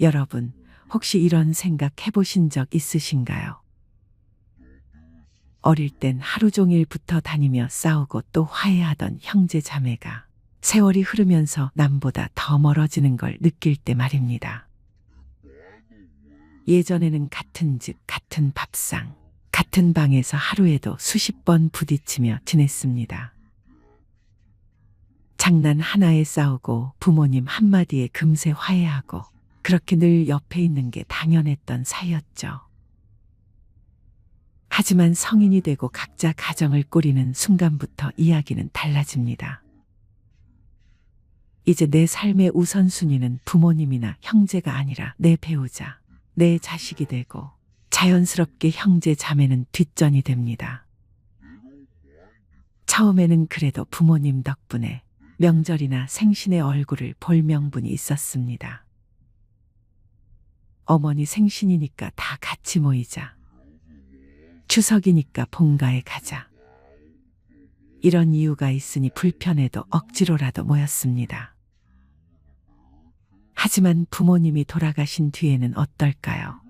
여러분, 혹시 이런 생각 해보신 적 있으신가요? 어릴 땐 하루 종일 붙어 다니며 싸우고 또 화해하던 형제 자매가 세월이 흐르면서 남보다 더 멀어지는 걸 느낄 때 말입니다. 예전에는 같은 집, 같은 밥상, 같은 방에서 하루에도 수십 번 부딪히며 지냈습니다. 장난 하나에 싸우고 부모님 한마디에 금세 화해하고 그렇게 늘 옆에 있는 게 당연했던 사이였죠. 하지만 성인이 되고 각자 가정을 꾸리는 순간부터 이야기는 달라집니다. 이제 내 삶의 우선순위는 부모님이나 형제가 아니라 내 배우자, 내 자식이 되고 자연스럽게 형제 자매는 뒷전이 됩니다. 처음에는 그래도 부모님 덕분에 명절이나 생신의 얼굴을 볼 명분이 있었습니다. 어머니 생신이니까 다 같이 모이자. 추석이니까 본가에 가자. 이런 이유가 있으니 불편해도 억지로라도 모였습니다. 하지만 부모님이 돌아가신 뒤에는 어떨까요?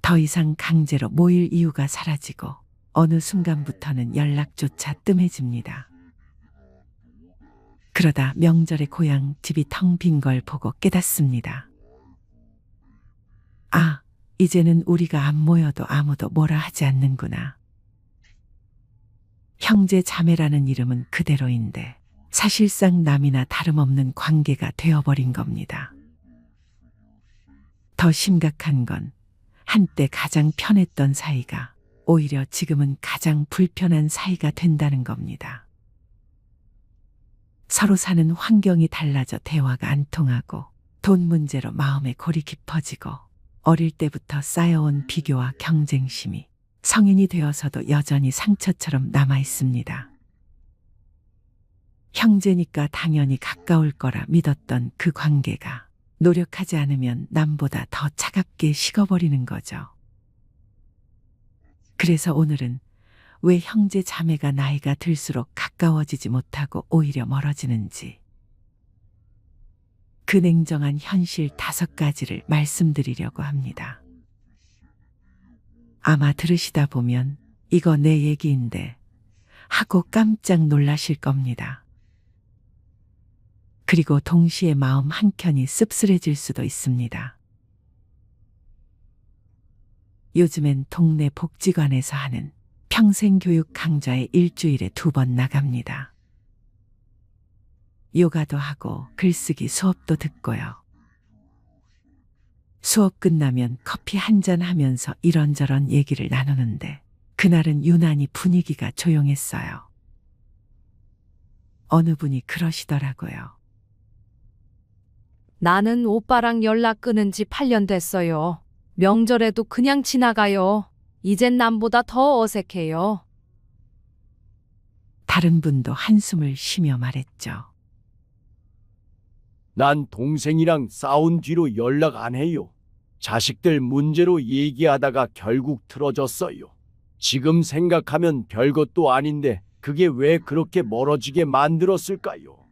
더 이상 강제로 모일 이유가 사라지고 어느 순간부터는 연락조차 뜸해집니다. 그러다 명절에 고향 집이 텅 빈 걸 보고 깨닫습니다. 아, 이제는 우리가 안 모여도 아무도 뭐라 하지 않는구나. 형제 자매라는 이름은 그대로인데 사실상 남이나 다름없는 관계가 되어버린 겁니다. 더 심각한 건 한때 가장 편했던 사이가 오히려 지금은 가장 불편한 사이가 된다는 겁니다. 서로 사는 환경이 달라져 대화가 안 통하고 돈 문제로 마음의 골이 깊어지고 어릴 때부터 쌓여온 비교와 경쟁심이 성인이 되어서도 여전히 상처처럼 남아 있습니다. 형제니까 당연히 가까울 거라 믿었던 그 관계가 노력하지 않으면 남보다 더 차갑게 식어버리는 거죠. 그래서 오늘은 왜 형제 자매가 나이가 들수록 가까워지지 못하고 오히려 멀어지는지 그 냉정한 현실 5가지를 말씀드리려고 합니다. 아마 들으시다 보면 이거 내 얘기인데 하고 깜짝 놀라실 겁니다. 그리고 동시에 마음 한켠이 씁쓸해질 수도 있습니다. 요즘엔 동네 복지관에서 하는 평생교육 강좌에 일주일에 2번 나갑니다. 요가도 하고 글쓰기 수업도 듣고요. 수업 끝나면 커피 한잔 하면서 이런저런 얘기를 나누는데 그날은 유난히 분위기가 조용했어요. 어느 분이 그러시더라고요. 나는 오빠랑 연락 끊은 지 8년 됐어요. 명절에도 그냥 지나가요. 이젠 남보다 더 어색해요. 다른 분도 한숨을 쉬며 말했죠. 난 동생이랑 싸운 뒤로 연락 안 해요. 자식들 문제로 얘기하다가 결국 틀어졌어요. 지금 생각하면 별것도 아닌데 그게 왜 그렇게 멀어지게 만들었을까요?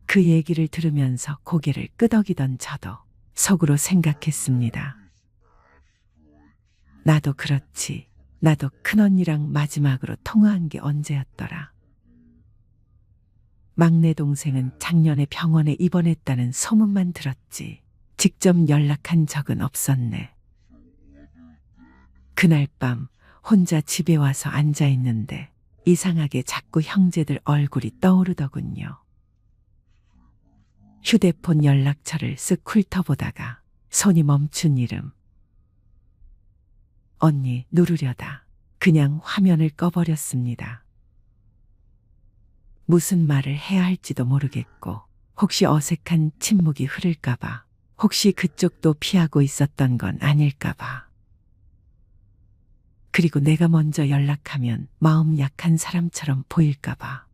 그 얘기를 들으면서 고개를 끄덕이던 저도 속으로 생각했습니다. 나도 그렇지. 나도 큰언니랑 마지막으로 통화한 게 언제였더라. 막내 동생은 작년에 병원에 입원했다는 소문만 들었지 직접 연락한 적은 없었네. 그날 밤 혼자 집에 와서 앉아 있는데 이상하게 자꾸 형제들 얼굴이 떠오르더군요. 휴대폰 연락처를 쓱 훑어보다가 손이 멈춘 이름. 언니 누르려다 그냥 화면을 꺼버렸습니다. 무슨 말을 해야 할지도 모르겠고 혹시 어색한 침묵이 흐를까봐 혹시 그쪽도 피하고 있었던 건 아닐까봐 그리고 내가 먼저 연락하면 마음 약한 사람처럼 보일까봐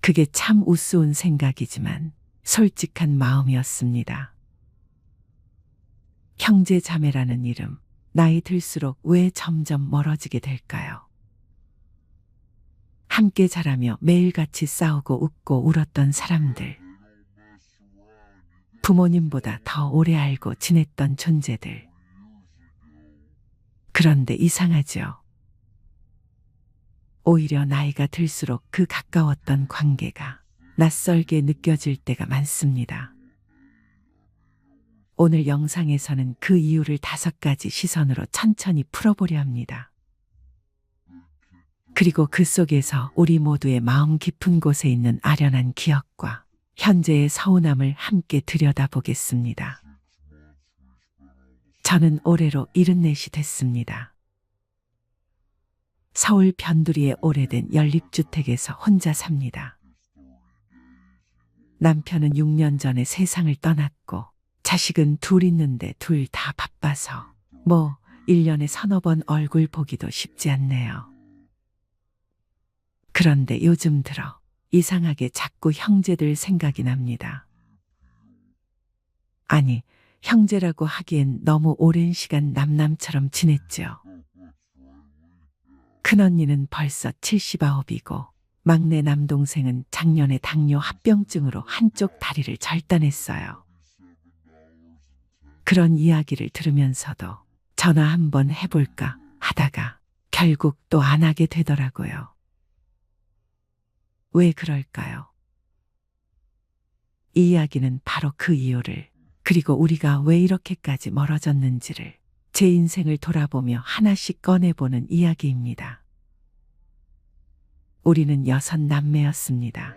그게 참 우스운 생각이지만 솔직한 마음이었습니다. 형제 자매라는 이름, 나이 들수록 왜 점점 멀어지게 될까요? 함께 자라며 매일같이 싸우고 웃고 울었던 사람들, 부모님보다 더 오래 알고 지냈던 존재들. 그런데 이상하죠. 오히려 나이가 들수록 그 가까웠던 관계가 낯설게 느껴질 때가 많습니다. 오늘 영상에서는 그 이유를 5가지 시선으로 천천히 풀어보려 합니다. 그리고 그 속에서 우리 모두의 마음 깊은 곳에 있는 아련한 기억과 현재의 서운함을 함께 들여다보겠습니다. 저는 올해로 74이 됐습니다. 서울 변두리의 오래된 연립주택에서 혼자 삽니다. 남편은 6년 전에 세상을 떠났고 자식은 둘 있는데 둘 다 바빠서 1년에 서너 번 얼굴 보기도 쉽지 않네요. 그런데 요즘 들어 이상하게 자꾸 형제들 생각이 납니다. 아니, 형제라고 하기엔 너무 오랜 시간 남남처럼 지냈죠. 큰언니는 벌써 79이고 막내 남동생은 작년에 당뇨 합병증으로 한쪽 다리를 절단했어요. 그런 이야기를 들으면서도 전화 한번 해볼까 하다가 결국 또 안 하게 되더라고요. 왜 그럴까요? 이 이야기는 바로 그 이유를, 그리고 우리가 왜 이렇게까지 멀어졌는지를 제 인생을 돌아보며 하나씩 꺼내보는 이야기입니다. 우리는 6남매였습니다.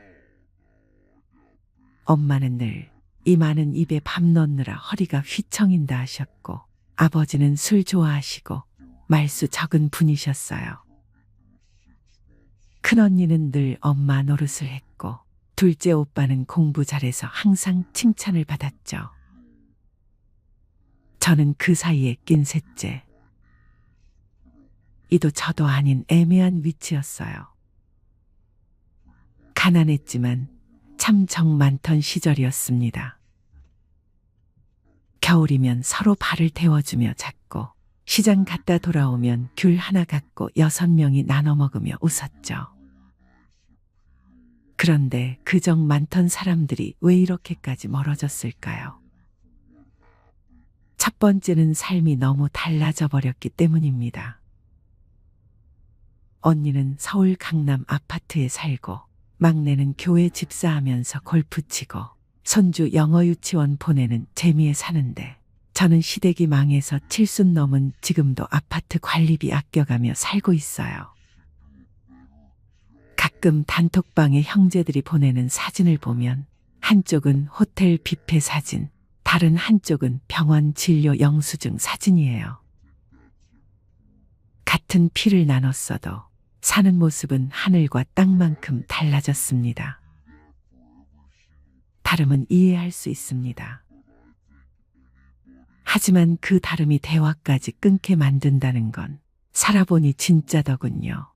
엄마는 늘 이 많은 입에 밥 넣느라 허리가 휘청인다 하셨고, 아버지는 술 좋아하시고 말수 적은 분이셨어요. 큰언니는 늘 엄마 노릇을 했고, 둘째 오빠는 공부 잘해서 항상 칭찬을 받았죠. 저는 그 사이에 낀 셋째. 이도 저도 아닌 애매한 위치였어요. 가난했지만 참 정 많던 시절이었습니다. 겨울이면 서로 발을 데워주며 잤고, 시장 갔다 돌아오면 귤 하나 갖고 6명이 나눠 먹으며 웃었죠. 그런데 그 정 많던 사람들이 왜 이렇게까지 멀어졌을까요? 첫 번째는 삶이 너무 달라져 버렸기 때문입니다. 언니는 서울 강남 아파트에 살고, 막내는 교회 집사하면서 골프 치고 손주 영어 유치원 보내는 재미에 사는데, 저는 시댁이 망해서 70 넘은 지금도 아파트 관리비 아껴가며 살고 있어요. 가끔 단톡방에 형제들이 보내는 사진을 보면 한쪽은 호텔 뷔페 사진, 다른 한쪽은 병원 진료 영수증 사진이에요. 같은 피를 나눴어도 사는 모습은 하늘과 땅만큼 달라졌습니다. 다름은 이해할 수 있습니다. 하지만 그 다름이 대화까지 끊게 만든다는 건 살아보니 진짜더군요.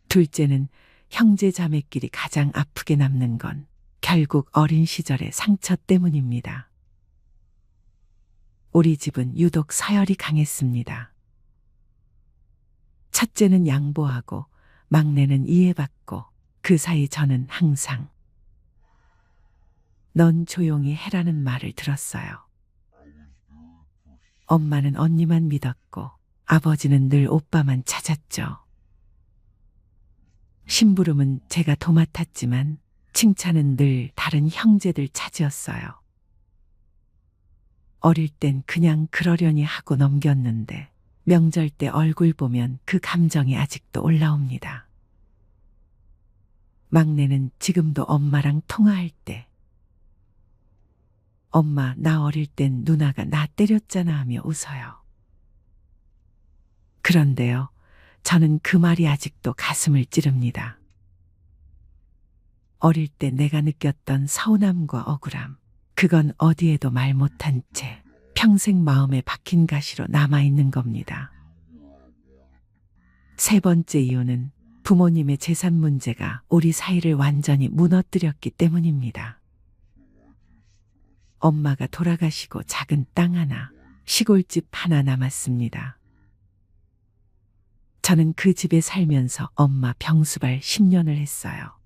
둘째는 형제 자매끼리 가장 아프게 남는 건 결국 어린 시절의 상처 때문입니다. 우리 집은 유독 서열이 강했습니다. 첫째는 양보하고 막내는 이해받고, 그 사이 저는 항상 넌 조용히 해라는 말을 들었어요. 엄마는 언니만 믿었고 아버지는 늘 오빠만 찾았죠. 심부름은 제가 도맡았지만 칭찬은 늘 다른 형제들 차지였어요. 어릴 땐 그냥 그러려니 하고 넘겼는데 명절 때 얼굴 보면 그 감정이 아직도 올라옵니다. 막내는 지금도 엄마랑 통화할 때 엄마, 나 어릴 땐 누나가 나 때렸잖아 하며 웃어요. 그런데요, 저는 그 말이 아직도 가슴을 찌릅니다. 어릴 때 내가 느꼈던 서운함과 억울함, 그건 어디에도 말 못한 채 평생 마음에 박힌 가시로 남아있는 겁니다. 세 번째 이유는 부모님의 재산 문제가 우리 사이를 완전히 무너뜨렸기 때문입니다. 엄마가 돌아가시고 작은 땅 하나, 시골집 하나 남았습니다. 저는 그 집에 살면서 엄마 병수발 10년을 했어요.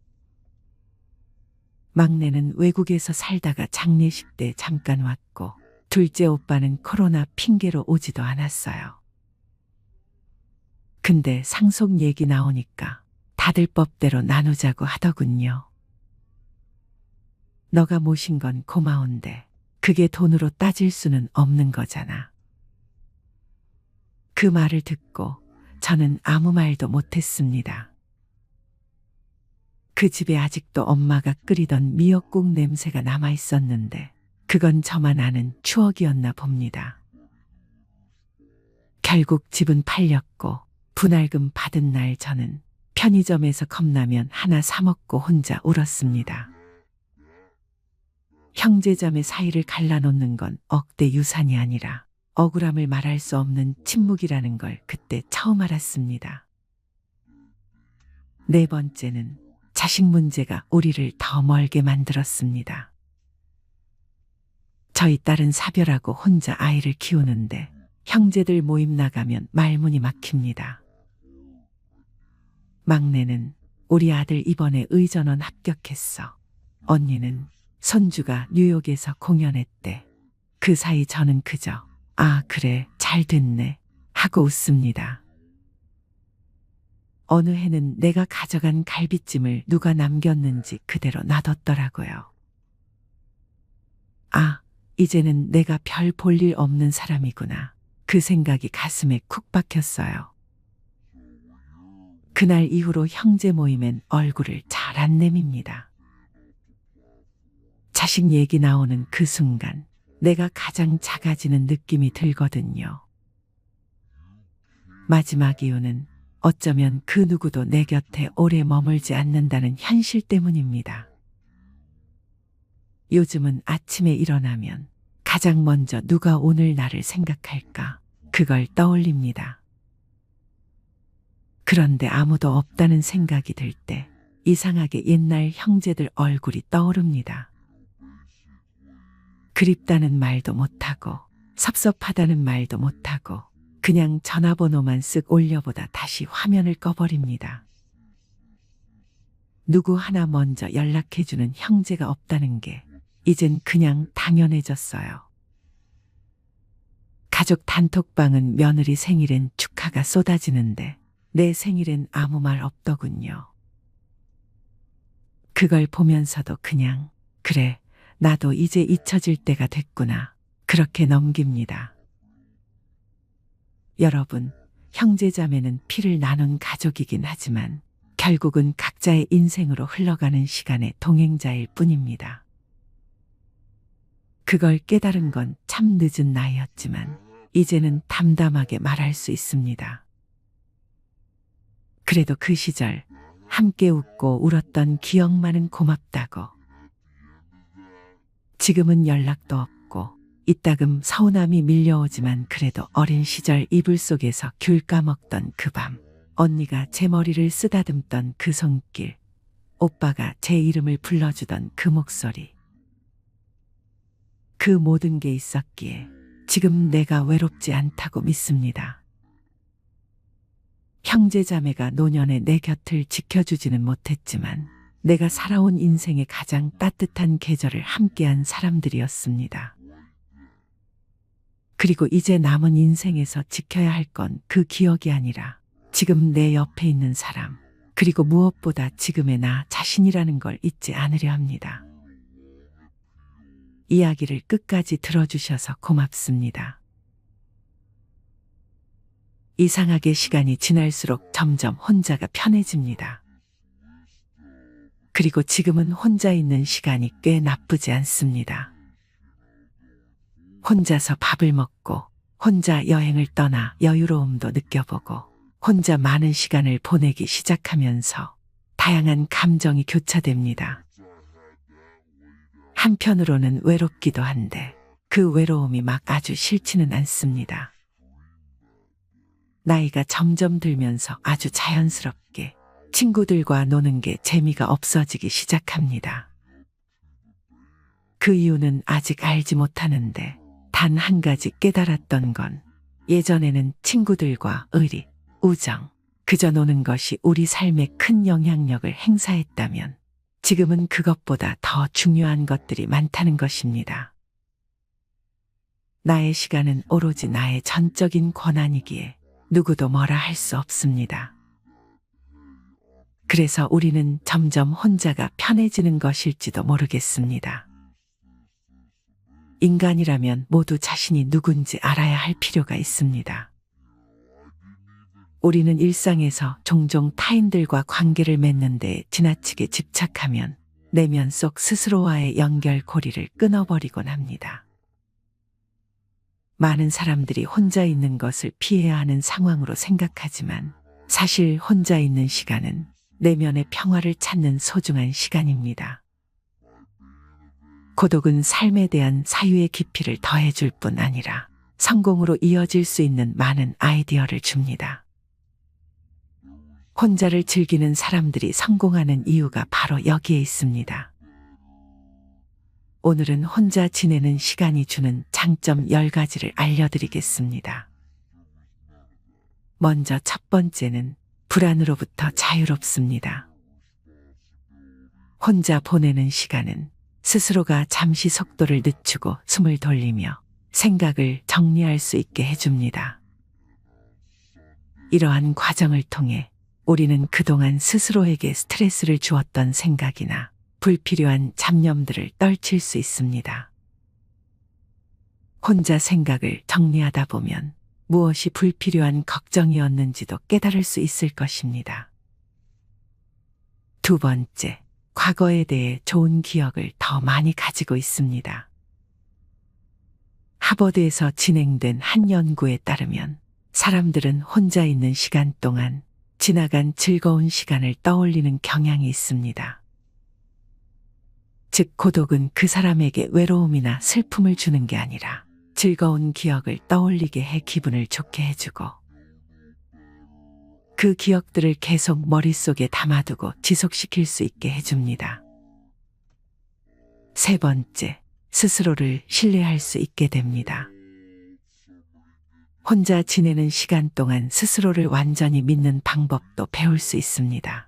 막내는 외국에서 살다가 장례식 때 잠깐 왔고 둘째 오빠는 코로나 핑계로 오지도 않았어요. 근데 상속 얘기 나오니까 다들 법대로 나누자고 하더군요. 너가 모신 건 고마운데 그게 돈으로 따질 수는 없는 거잖아. 그 말을 듣고 저는 아무 말도 못했습니다. 그 집에 아직도 엄마가 끓이던 미역국 냄새가 남아 있었는데 그건 저만 아는 추억이었나 봅니다. 결국 집은 팔렸고 분할금 받은 날 저는 편의점에서 컵라면 하나 사 먹고 혼자 울었습니다. 형제자매 사이를 갈라놓는 건 억대 유산이 아니라 억울함을 말할 수 없는 침묵이라는 걸 그때 처음 알았습니다. 네 번째는 자식 문제가 우리를 더 멀게 만들었습니다. 저희 딸은 사별하고 혼자 아이를 키우는데 형제들 모임 나가면 말문이 막힙니다. 막내는 우리 아들 이번에 의전원 합격했어. 언니는 손주가 뉴욕에서 공연했대. 그 사이 저는 그저 아 그래 잘 됐네 하고 웃습니다. 어느 해는 내가 가져간 갈비찜을 누가 남겼는지 그대로 놔뒀더라고요. 아, 이제는 내가 별 볼 일 없는 사람이구나. 그 생각이 가슴에 쿡 박혔어요. 그날 이후로 형제 모임엔 얼굴을 잘 안 내밉니다. 자식 얘기 나오는 그 순간 내가 가장 작아지는 느낌이 들거든요. 마지막 이유는 어쩌면 그 누구도 내 곁에 오래 머물지 않는다는 현실 때문입니다. 요즘은 아침에 일어나면 가장 먼저 누가 오늘 나를 생각할까 그걸 떠올립니다. 그런데 아무도 없다는 생각이 들 때 이상하게 옛날 형제들 얼굴이 떠오릅니다. 그립다는 말도 못하고 섭섭하다는 말도 못하고 그냥 전화번호만 쓱 올려보다 다시 화면을 꺼버립니다. 누구 하나 먼저 연락해주는 형제가 없다는 게 이젠 그냥 당연해졌어요. 가족 단톡방은 며느리 생일엔 축하가 쏟아지는데 내 생일엔 아무 말 없더군요. 그걸 보면서도 그냥 그래 나도 이제 잊혀질 때가 됐구나 그렇게 넘깁니다. 여러분, 형제자매는 피를 나눈 가족이긴 하지만 결국은 각자의 인생으로 흘러가는 시간의 동행자일 뿐입니다. 그걸 깨달은 건 참 늦은 나이였지만 이제는 담담하게 말할 수 있습니다. 그래도 그 시절 함께 웃고 울었던 기억만은 고맙다고. 지금은 연락도 없고 이따금 서운함이 밀려오지만 그래도 어린 시절 이불 속에서 귤 까먹던 그 밤, 언니가 제 머리를 쓰다듬던 그 손길, 오빠가 제 이름을 불러주던 그 목소리. 그 모든 게 있었기에 지금 내가 외롭지 않다고 믿습니다. 형제자매가 노년에 내 곁을 지켜주지는 못했지만 내가 살아온 인생의 가장 따뜻한 계절을 함께한 사람들이었습니다. 그리고 이제 남은 인생에서 지켜야 할 건 그 기억이 아니라 지금 내 옆에 있는 사람, 그리고 무엇보다 지금의 나 자신이라는 걸 잊지 않으려 합니다. 이야기를 끝까지 들어주셔서 고맙습니다. 이상하게 시간이 지날수록 점점 혼자가 편해집니다. 그리고 지금은 혼자 있는 시간이 꽤 나쁘지 않습니다. 혼자서 밥을 먹고 혼자 여행을 떠나 여유로움도 느껴보고 혼자 많은 시간을 보내기 시작하면서 다양한 감정이 교차됩니다. 한편으로는 외롭기도 한데 그 외로움이 막 아주 싫지는 않습니다. 나이가 점점 들면서 아주 자연스럽게 친구들과 노는 게 재미가 없어지기 시작합니다. 그 이유는 아직 알지 못하는데 단 한 가지 깨달았던 건 예전에는 친구들과 의리, 우정, 그저 노는 것이 우리 삶에 큰 영향력을 행사했다면 지금은 그것보다 더 중요한 것들이 많다는 것입니다. 나의 시간은 오로지 나의 전적인 권한이기에 누구도 뭐라 할 수 없습니다. 그래서 우리는 점점 혼자가 편해지는 것일지도 모르겠습니다. 인간이라면 모두 자신이 누군지 알아야 할 필요가 있습니다. 우리는 일상에서 종종 타인들과 관계를 맺는 데 지나치게 집착하면 내면 속 스스로와의 연결고리를 끊어버리곤 합니다. 많은 사람들이 혼자 있는 것을 피해야 하는 상황으로 생각하지만 사실 혼자 있는 시간은 내면의 평화를 찾는 소중한 시간입니다. 고독은 삶에 대한 사유의 깊이를 더해줄 뿐 아니라 성공으로 이어질 수 있는 많은 아이디어를 줍니다. 혼자를 즐기는 사람들이 성공하는 이유가 바로 여기에 있습니다. 오늘은 혼자 지내는 시간이 주는 장점 10가지를 알려드리겠습니다. 먼저 첫 번째는 불안으로부터 자유롭습니다. 혼자 보내는 시간은 스스로가 잠시 속도를 늦추고 숨을 돌리며 생각을 정리할 수 있게 해줍니다. 이러한 과정을 통해 우리는 그동안 스스로에게 스트레스를 주었던 생각이나 불필요한 잡념들을 떨칠 수 있습니다. 혼자 생각을 정리하다 보면 무엇이 불필요한 걱정이었는지도 깨달을 수 있을 것입니다. 두 번째, 과거에 대해 좋은 기억을 더 많이 가지고 있습니다. 하버드에서 진행된 한 연구에 따르면 사람들은 혼자 있는 시간 동안 지나간 즐거운 시간을 떠올리는 경향이 있습니다. 즉, 고독은 그 사람에게 외로움이나 슬픔을 주는 게 아니라 즐거운 기억을 떠올리게 해 기분을 좋게 해주고 그 기억들을 계속 머릿속에 담아두고 지속시킬 수 있게 해줍니다. 세 번째, 스스로를 신뢰할 수 있게 됩니다. 혼자 지내는 시간 동안 스스로를 완전히 믿는 방법도 배울 수 있습니다.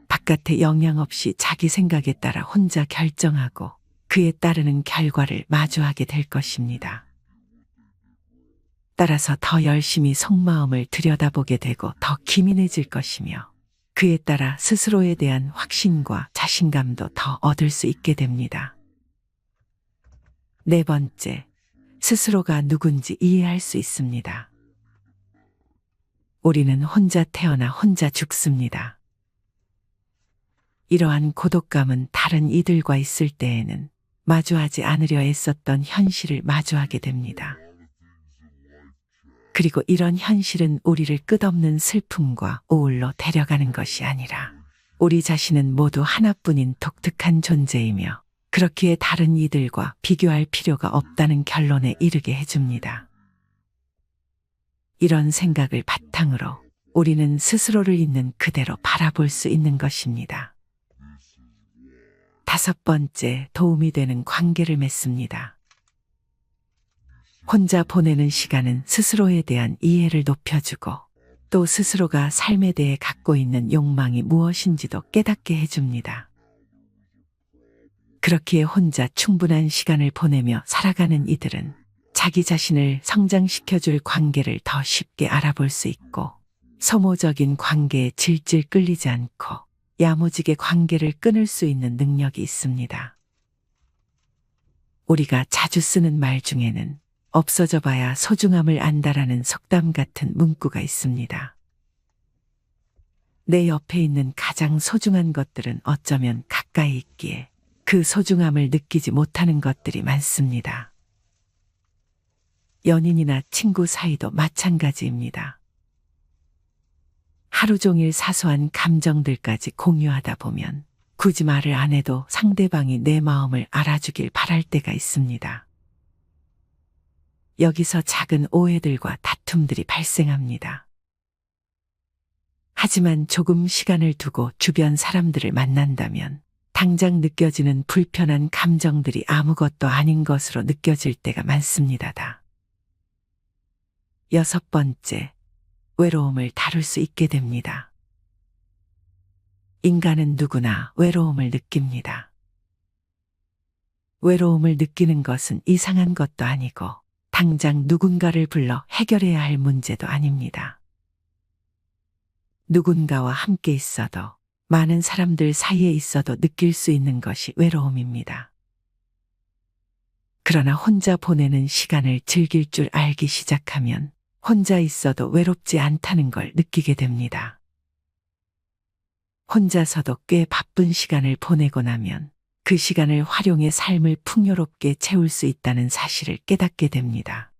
바깥의 영향 없이 자기 생각에 따라 혼자 결정하고 그에 따르는 결과를 마주하게 될 것입니다. 따라서 더 열심히 속마음을 들여다보게 되고 더 기민해질 것이며 그에 따라 스스로에 대한 확신과 자신감도 더 얻을 수 있게 됩니다. 네 번째, 스스로가 누군지 이해할 수 있습니다. 우리는 혼자 태어나 혼자 죽습니다. 이러한 고독감은 다른 이들과 있을 때에는 마주하지 않으려 애썼던 현실을 마주하게 됩니다. 그리고 이런 현실은 우리를 끝없는 슬픔과 우울로 데려가는 것이 아니라 우리 자신은 모두 하나뿐인 독특한 존재이며 그렇기에 다른 이들과 비교할 필요가 없다는 결론에 이르게 해줍니다. 이런 생각을 바탕으로 우리는 스스로를 있는 그대로 바라볼 수 있는 것입니다. 다섯 번째, 도움이 되는 관계를 맺습니다. 혼자 보내는 시간은 스스로에 대한 이해를 높여주고 또 스스로가 삶에 대해 갖고 있는 욕망이 무엇인지도 깨닫게 해줍니다. 그렇기에 혼자 충분한 시간을 보내며 살아가는 이들은 자기 자신을 성장시켜줄 관계를 더 쉽게 알아볼 수 있고 소모적인 관계에 질질 끌리지 않고 야무지게 관계를 끊을 수 있는 능력이 있습니다. 우리가 자주 쓰는 말 중에는 없어져 봐야 소중함을 안다라는 속담 같은 문구가 있습니다. 내 옆에 있는 가장 소중한 것들은 어쩌면 가까이 있기에 그 소중함을 느끼지 못하는 것들이 많습니다. 연인이나 친구 사이도 마찬가지입니다. 하루 종일 사소한 감정들까지 공유하다 보면 굳이 말을 안 해도 상대방이 내 마음을 알아주길 바랄 때가 있습니다. 여기서 작은 오해들과 다툼들이 발생합니다. 하지만 조금 시간을 두고 주변 사람들을 만난다면 당장 느껴지는 불편한 감정들이 아무것도 아닌 것으로 느껴질 때가 많습니다. 여섯 번째, 외로움을 다룰 수 있게 됩니다. 인간은 누구나 외로움을 느낍니다. 외로움을 느끼는 것은 이상한 것도 아니고 당장 누군가를 불러 해결해야 할 문제도 아닙니다. 누군가와 함께 있어도 많은 사람들 사이에 있어도 느낄 수 있는 것이 외로움입니다. 그러나 혼자 보내는 시간을 즐길 줄 알기 시작하면 혼자 있어도 외롭지 않다는 걸 느끼게 됩니다. 혼자서도 꽤 바쁜 시간을 보내고 나면 그 시간을 활용해 삶을 풍요롭게 채울 수 있다는 사실을 깨닫게 됩니다.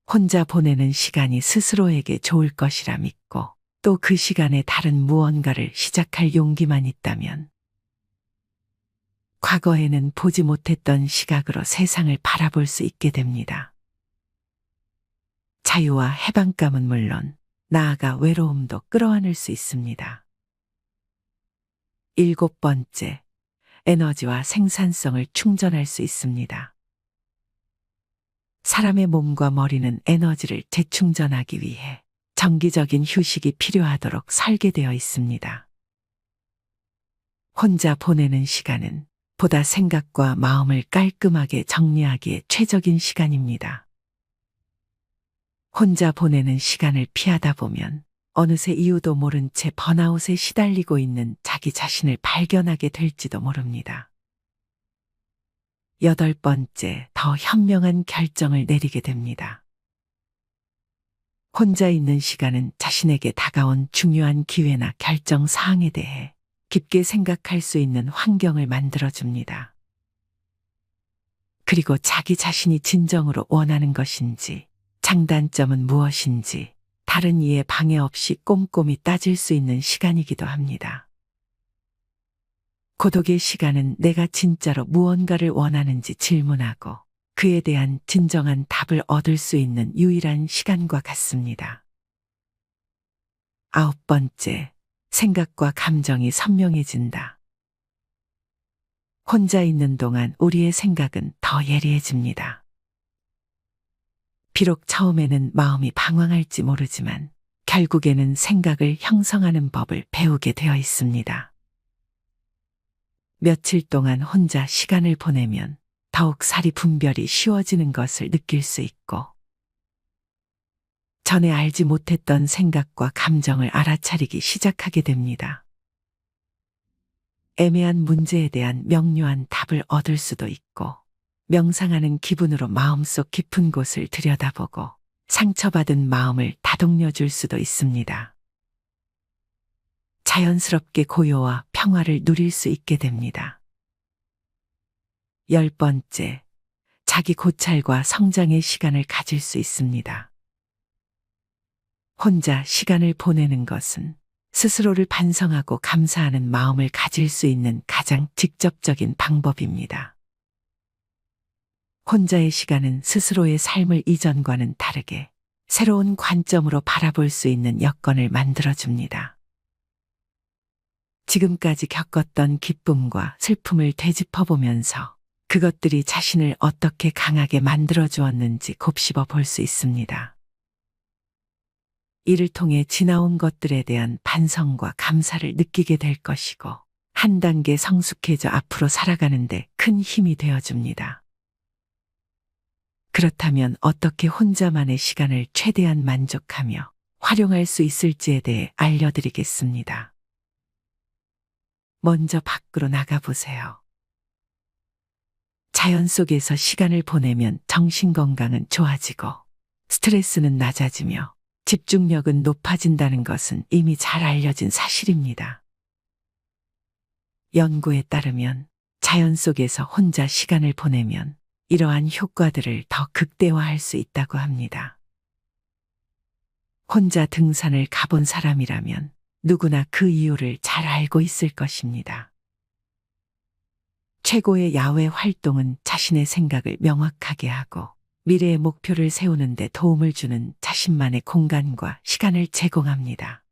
혼자 보내는 시간이 스스로에게 좋을 것이라 믿고 또 그 시간에 다른 무언가를 시작할 용기만 있다면 과거에는 보지 못했던 시각으로 세상을 바라볼 수 있게 됩니다. 자유와 해방감은 물론 나아가 외로움도 끌어안을 수 있습니다. 7번째, 에너지와 생산성을 충전할 수 있습니다. 사람의 몸과 머리는 에너지를 재충전하기 위해 정기적인 휴식이 필요하도록 설계되어 있습니다. 혼자 보내는 시간은 보다 생각과 마음을 깔끔하게 정리하기에 최적인 시간입니다. 혼자 보내는 시간을 피하다 보면 어느새 이유도 모른 채 번아웃에 시달리고 있는 자기 자신을 발견하게 될지도 모릅니다. 8번째, 더 현명한 결정을 내리게 됩니다. 혼자 있는 시간은 자신에게 다가온 중요한 기회나 결정 사항에 대해 깊게 생각할 수 있는 환경을 만들어줍니다. 그리고 자기 자신이 진정으로 원하는 것인지, 장단점은 무엇인지, 다른 이의 방해 없이 꼼꼼히 따질 수 있는 시간이기도 합니다. 고독의 시간은 내가 진짜로 무언가를 원하는지 질문하고 그에 대한 진정한 답을 얻을 수 있는 유일한 시간과 같습니다. 9번째, 생각과 감정이 선명해진다. 혼자 있는 동안 우리의 생각은 더 예리해집니다. 비록 처음에는 마음이 방황할지 모르지만 결국에는 생각을 형성하는 법을 배우게 되어 있습니다. 며칠 동안 혼자 시간을 보내면 더욱 사리 분별이 쉬워지는 것을 느낄 수 있고 전에 알지 못했던 생각과 감정을 알아차리기 시작하게 됩니다. 애매한 문제에 대한 명료한 답을 얻을 수도 있고 명상하는 기분으로 마음속 깊은 곳을 들여다보고 상처받은 마음을 다독여 줄 수도 있습니다. 자연스럽게 고요와 평화를 누릴 수 있게 됩니다. 10번째, 자기 고찰과 성장의 시간을 가질 수 있습니다. 혼자 시간을 보내는 것은 스스로를 반성하고 감사하는 마음을 가질 수 있는 가장 직접적인 방법입니다. 혼자의 시간은 스스로의 삶을 이전과는 다르게 새로운 관점으로 바라볼 수 있는 여건을 만들어줍니다. 지금까지 겪었던 기쁨과 슬픔을 되짚어보면서 그것들이 자신을 어떻게 강하게 만들어주었는지 곱씹어 볼 수 있습니다. 이를 통해 지나온 것들에 대한 반성과 감사를 느끼게 될 것이고 한 단계 성숙해져 앞으로 살아가는데 큰 힘이 되어줍니다. 그렇다면 어떻게 혼자만의 시간을 최대한 만족하며 활용할 수 있을지에 대해 알려드리겠습니다. 먼저 밖으로 나가보세요. 자연 속에서 시간을 보내면 정신 건강은 좋아지고 스트레스는 낮아지며 집중력은 높아진다는 것은 이미 잘 알려진 사실입니다. 연구에 따르면 자연 속에서 혼자 시간을 보내면 이러한 효과들을 더 극대화할 수 있다고 합니다. 혼자 등산을 가본 사람이라면 누구나 그 이유를 잘 알고 있을 것입니다. 최고의 야외 활동은 자신의 생각을 명확하게 하고 미래의 목표를 세우는 데 도움을 주는 자신만의 공간과 시간을 제공합니다.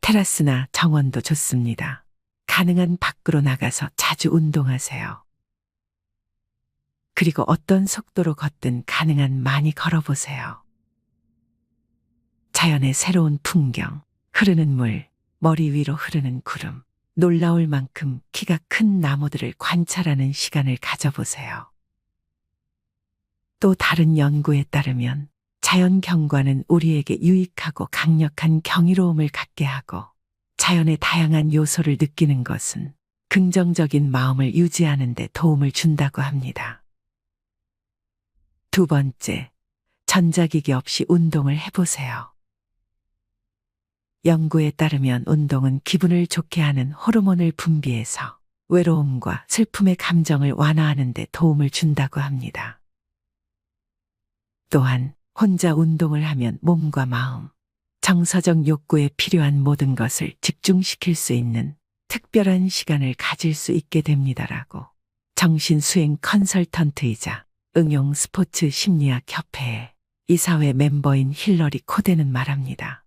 테라스나 정원도 좋습니다. 가능한 밖으로 나가서 자주 운동하세요. 그리고 어떤 속도로 걷든 가능한 많이 걸어보세요. 자연의 새로운 풍경, 흐르는 물, 머리 위로 흐르는 구름, 놀라울 만큼 키가 큰 나무들을 관찰하는 시간을 가져보세요. 또 다른 연구에 따르면 자연 경관은 우리에게 유익하고 강력한 경이로움을 갖게 하고 자연의 다양한 요소를 느끼는 것은 긍정적인 마음을 유지하는 데 도움을 준다고 합니다. 두 번째, 전자기기 없이 운동을 해보세요. 연구에 따르면 운동은 기분을 좋게 하는 호르몬을 분비해서 외로움과 슬픔의 감정을 완화하는 데 도움을 준다고 합니다. 또한 혼자 운동을 하면 몸과 마음, 정서적 욕구에 필요한 모든 것을 집중시킬 수 있는 특별한 시간을 가질 수 있게 됩니다라고 정신수행 컨설턴트이자 응용 스포츠 심리학 협회의 이사회 멤버인 힐러리 코데는 말합니다.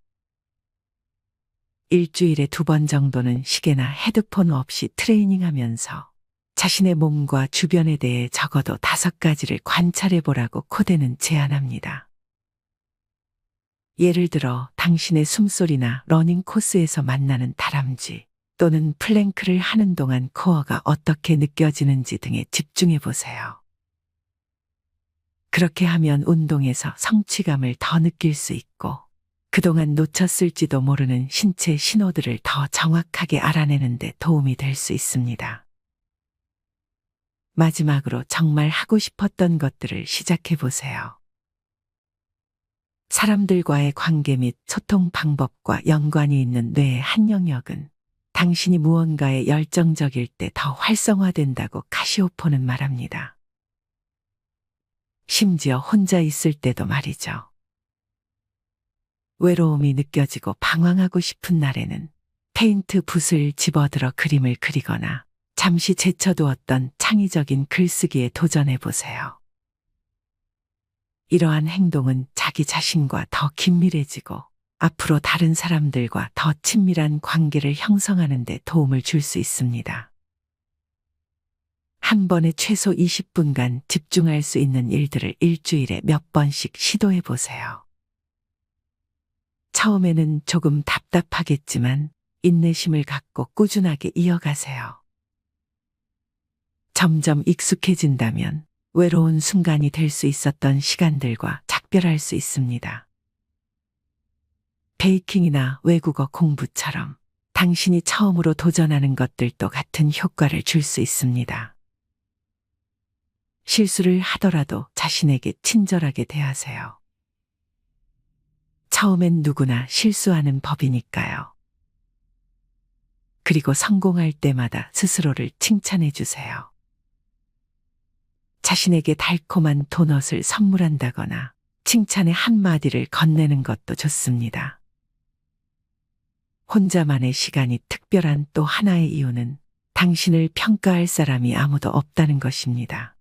일주일에 2번 정도는 시계나 헤드폰 없이 트레이닝하면서 자신의 몸과 주변에 대해 적어도 5가지를 관찰해 보라고 코데는 제안합니다. 예를 들어 당신의 숨소리나 러닝 코스에서 만나는 다람쥐 또는 플랭크를 하는 동안 코어가 어떻게 느껴지는지 등에 집중해 보세요. 그렇게 하면 운동에서 성취감을 더 느낄 수 있고 그동안 놓쳤을지도 모르는 신체 신호들을 더 정확하게 알아내는 데 도움이 될 수 있습니다. 마지막으로 정말 하고 싶었던 것들을 시작해 보세요. 사람들과의 관계 및 소통 방법과 연관이 있는 뇌의 한 영역은 당신이 무언가에 열정적일 때 더 활성화된다고 카시오포는 말합니다. 심지어 혼자 있을 때도 말이죠. 외로움이 느껴지고 방황하고 싶은 날에는 페인트 붓을 집어들어 그림을 그리거나 잠시 제쳐두었던 창의적인 글쓰기에 도전해 보세요. 이러한 행동은 자기 자신과 더 긴밀해지고 앞으로 다른 사람들과 더 친밀한 관계를 형성하는 데 도움을 줄 수 있습니다. 한 번에 최소 20분간 집중할 수 있는 일들을 일주일에 몇 번씩 시도해 보세요. 처음에는 조금 답답하겠지만 인내심을 갖고 꾸준하게 이어가세요. 점점 익숙해진다면 외로운 순간이 될 수 있었던 시간들과 작별할 수 있습니다. 베이킹이나 외국어 공부처럼 당신이 처음으로 도전하는 것들도 같은 효과를 줄 수 있습니다. 실수를 하더라도 자신에게 친절하게 대하세요. 처음엔 누구나 실수하는 법이니까요. 그리고 성공할 때마다 스스로를 칭찬해 주세요. 자신에게 달콤한 도넛을 선물한다거나 칭찬의 한마디를 건네는 것도 좋습니다. 혼자만의 시간이 특별한 또 하나의 이유는 당신을 평가할 사람이 아무도 없다는 것입니다.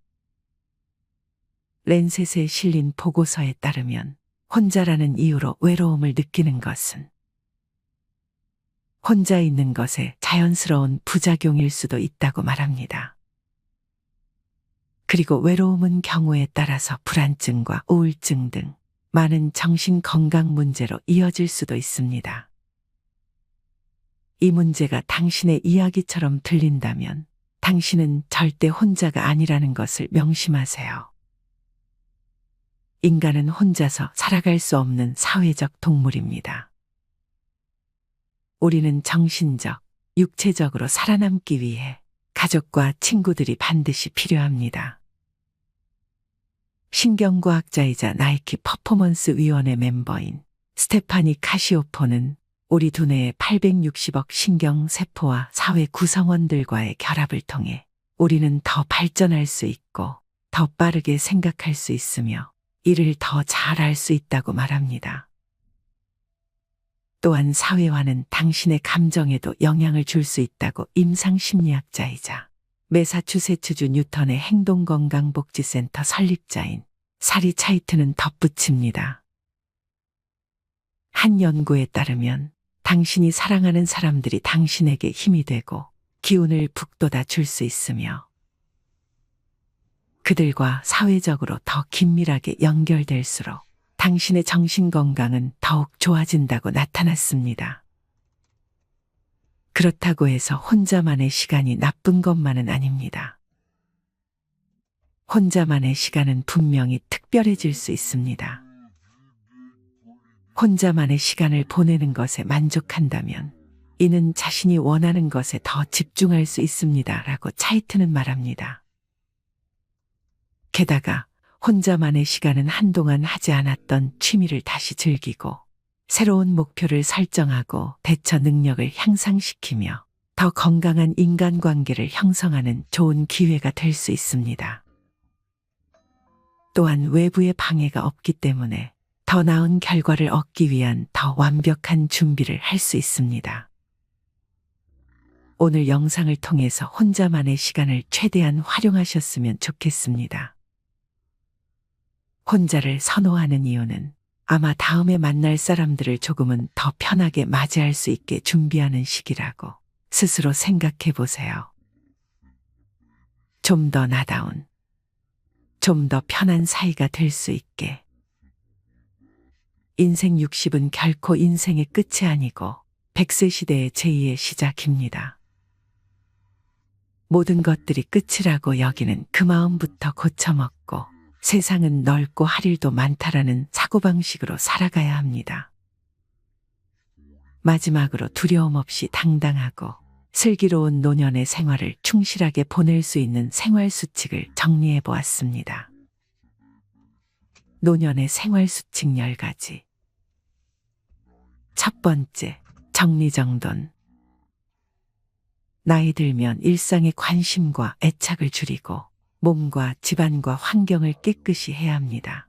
랜셋에 실린 보고서에 따르면 혼자라는 이유로 외로움을 느끼는 것은 혼자 있는 것에 자연스러운 부작용일 수도 있다고 말합니다. 그리고 외로움은 경우에 따라서 불안증과 우울증 등 많은 정신 건강 문제로 이어질 수도 있습니다. 이 문제가 당신의 이야기처럼 들린다면 당신은 절대 혼자가 아니라는 것을 명심하세요. 인간은 혼자서 살아갈 수 없는 사회적 동물입니다. 우리는 정신적, 육체적으로 살아남기 위해 가족과 친구들이 반드시 필요합니다. 신경과학자이자 나이키 퍼포먼스 위원회 멤버인 스테파니 카시오포는 우리 두뇌의 860억 신경세포와 사회 구성원들과의 결합을 통해 우리는 더 발전할 수 있고 더 빠르게 생각할 수 있으며 일을 더 잘 할 수 있다고 말합니다. 또한 사회화는 당신의 감정에도 영향을 줄 수 있다고 임상심리학자이자 매사추세츠주 뉴턴의 행동건강복지센터 설립자인 사리 차이트는 덧붙입니다. 한 연구에 따르면 당신이 사랑하는 사람들이 당신에게 힘이 되고 기운을 북돋아 줄 수 있으며 그들과 사회적으로 더 긴밀하게 연결될수록 당신의 정신 건강은 더욱 좋아진다고 나타났습니다. 그렇다고 해서 혼자만의 시간이 나쁜 것만은 아닙니다. 혼자만의 시간은 분명히 특별해질 수 있습니다. 혼자만의 시간을 보내는 것에 만족한다면 이는 자신이 원하는 것에 더 집중할 수 있습니다. 라고 차이트는 말합니다. 게다가 혼자만의 시간은 한동안 하지 않았던 취미를 다시 즐기고 새로운 목표를 설정하고 대처 능력을 향상시키며 더 건강한 인간관계를 형성하는 좋은 기회가 될 수 있습니다. 또한 외부의 방해가 없기 때문에 더 나은 결과를 얻기 위한 더 완벽한 준비를 할 수 있습니다. 오늘 영상을 통해서 혼자만의 시간을 최대한 활용하셨으면 좋겠습니다. 혼자를 선호하는 이유는 아마 다음에 만날 사람들을 조금은 더 편하게 맞이할 수 있게 준비하는 시기라고 스스로 생각해 보세요. 좀 더 나다운, 좀 더 편한 사이가 될 수 있게. 인생 60은 결코 인생의 끝이 아니고 100세 시대의 제2의 시작입니다. 모든 것들이 끝이라고 여기는 그 마음부터 고쳐먹고 세상은 넓고 할 일도 많다라는 사고방식으로 살아가야 합니다. 마지막으로 두려움 없이 당당하고 슬기로운 노년의 생활을 충실하게 보낼 수 있는 생활 수칙을 정리해 보았습니다. 노년의 생활 수칙 10가지. 첫 번째, 정리정돈. 나이 들면 일상의 관심과 애착을 줄이고 몸과 집안과 환경을 깨끗이 해야 합니다.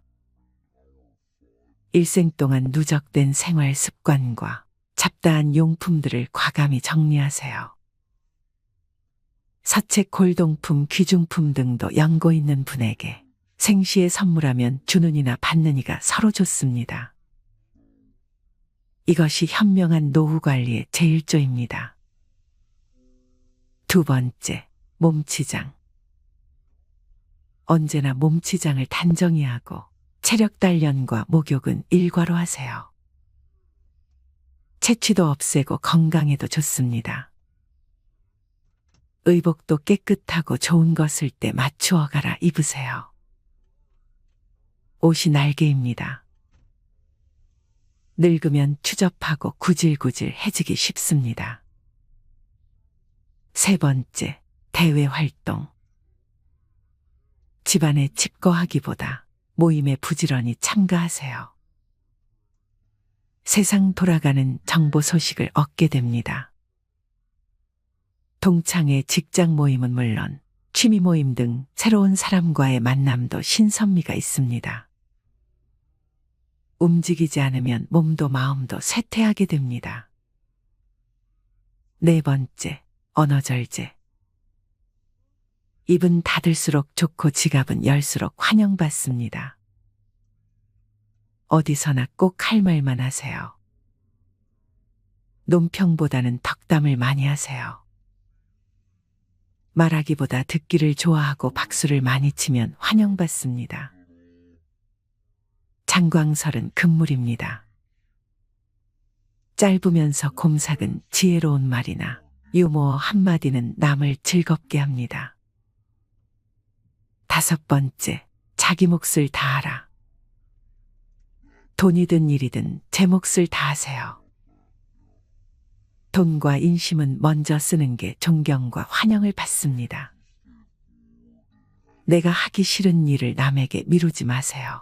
일생 동안 누적된 생활 습관과 잡다한 용품들을 과감히 정리하세요. 서책, 골동품, 귀중품 등도 연고 있는 분에게 생시에 선물하면 주는 이나 받는 이가 서로 좋습니다. 이것이 현명한 노후 관리의 제1조입니다. 두 번째, 몸치장. 언제나 몸치장을 단정히 하고 체력 단련과 목욕은 일과로 하세요. 체취도 없애고 건강에도 좋습니다. 의복도 깨끗하고 좋은 것을 때 맞추어 갈아 입으세요. 옷이 날개입니다. 늙으면 추접하고 구질구질해지기 쉽습니다. 세 번째, 대외 활동. 집안에 집거하기보다 모임에 부지런히 참가하세요. 세상 돌아가는 정보 소식을 얻게 됩니다. 동창회, 직장 모임은 물론 취미 모임 등 새로운 사람과의 만남도 신선미가 있습니다. 움직이지 않으면 몸도 마음도 쇠퇴하게 됩니다. 네 번째, 언어절제. 입은 닫을수록 좋고 지갑은 열수록 환영받습니다. 어디서나 꼭 할 말만 하세요. 논평보다는 덕담을 많이 하세요. 말하기보다 듣기를 좋아하고 박수를 많이 치면 환영받습니다. 장광설은 금물입니다. 짧으면서 곰삭은 지혜로운 말이나 유머 한마디는 남을 즐겁게 합니다. 다섯 번째, 자기 몫을 다하라. 돈이든 일이든 제 몫을 다하세요. 돈과 인심은 먼저 쓰는 게 존경과 환영을 받습니다. 내가 하기 싫은 일을 남에게 미루지 마세요.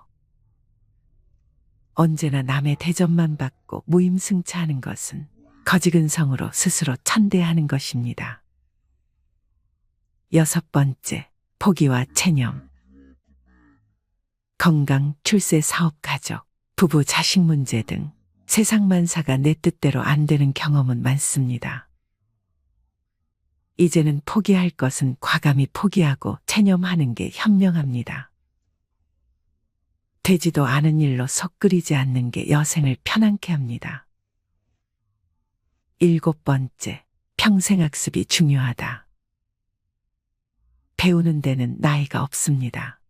언제나 남의 대접만 받고 무임승차하는 것은 거지근성으로 스스로 천대하는 것입니다. 여섯 번째, 포기와 체념. 건강, 출세, 사업, 가족, 부부, 자식 문제 등 세상 만사가 내 뜻대로 안 되는 경험은 많습니다. 이제는 포기할 것은 과감히 포기하고 체념하는 게 현명합니다. 되지도 않은 일로 속 끓이지 않는 게 여생을 편안케 합니다. 일곱 번째, 평생학습이 중요하다. 배우는 데는 나이가 없습니다.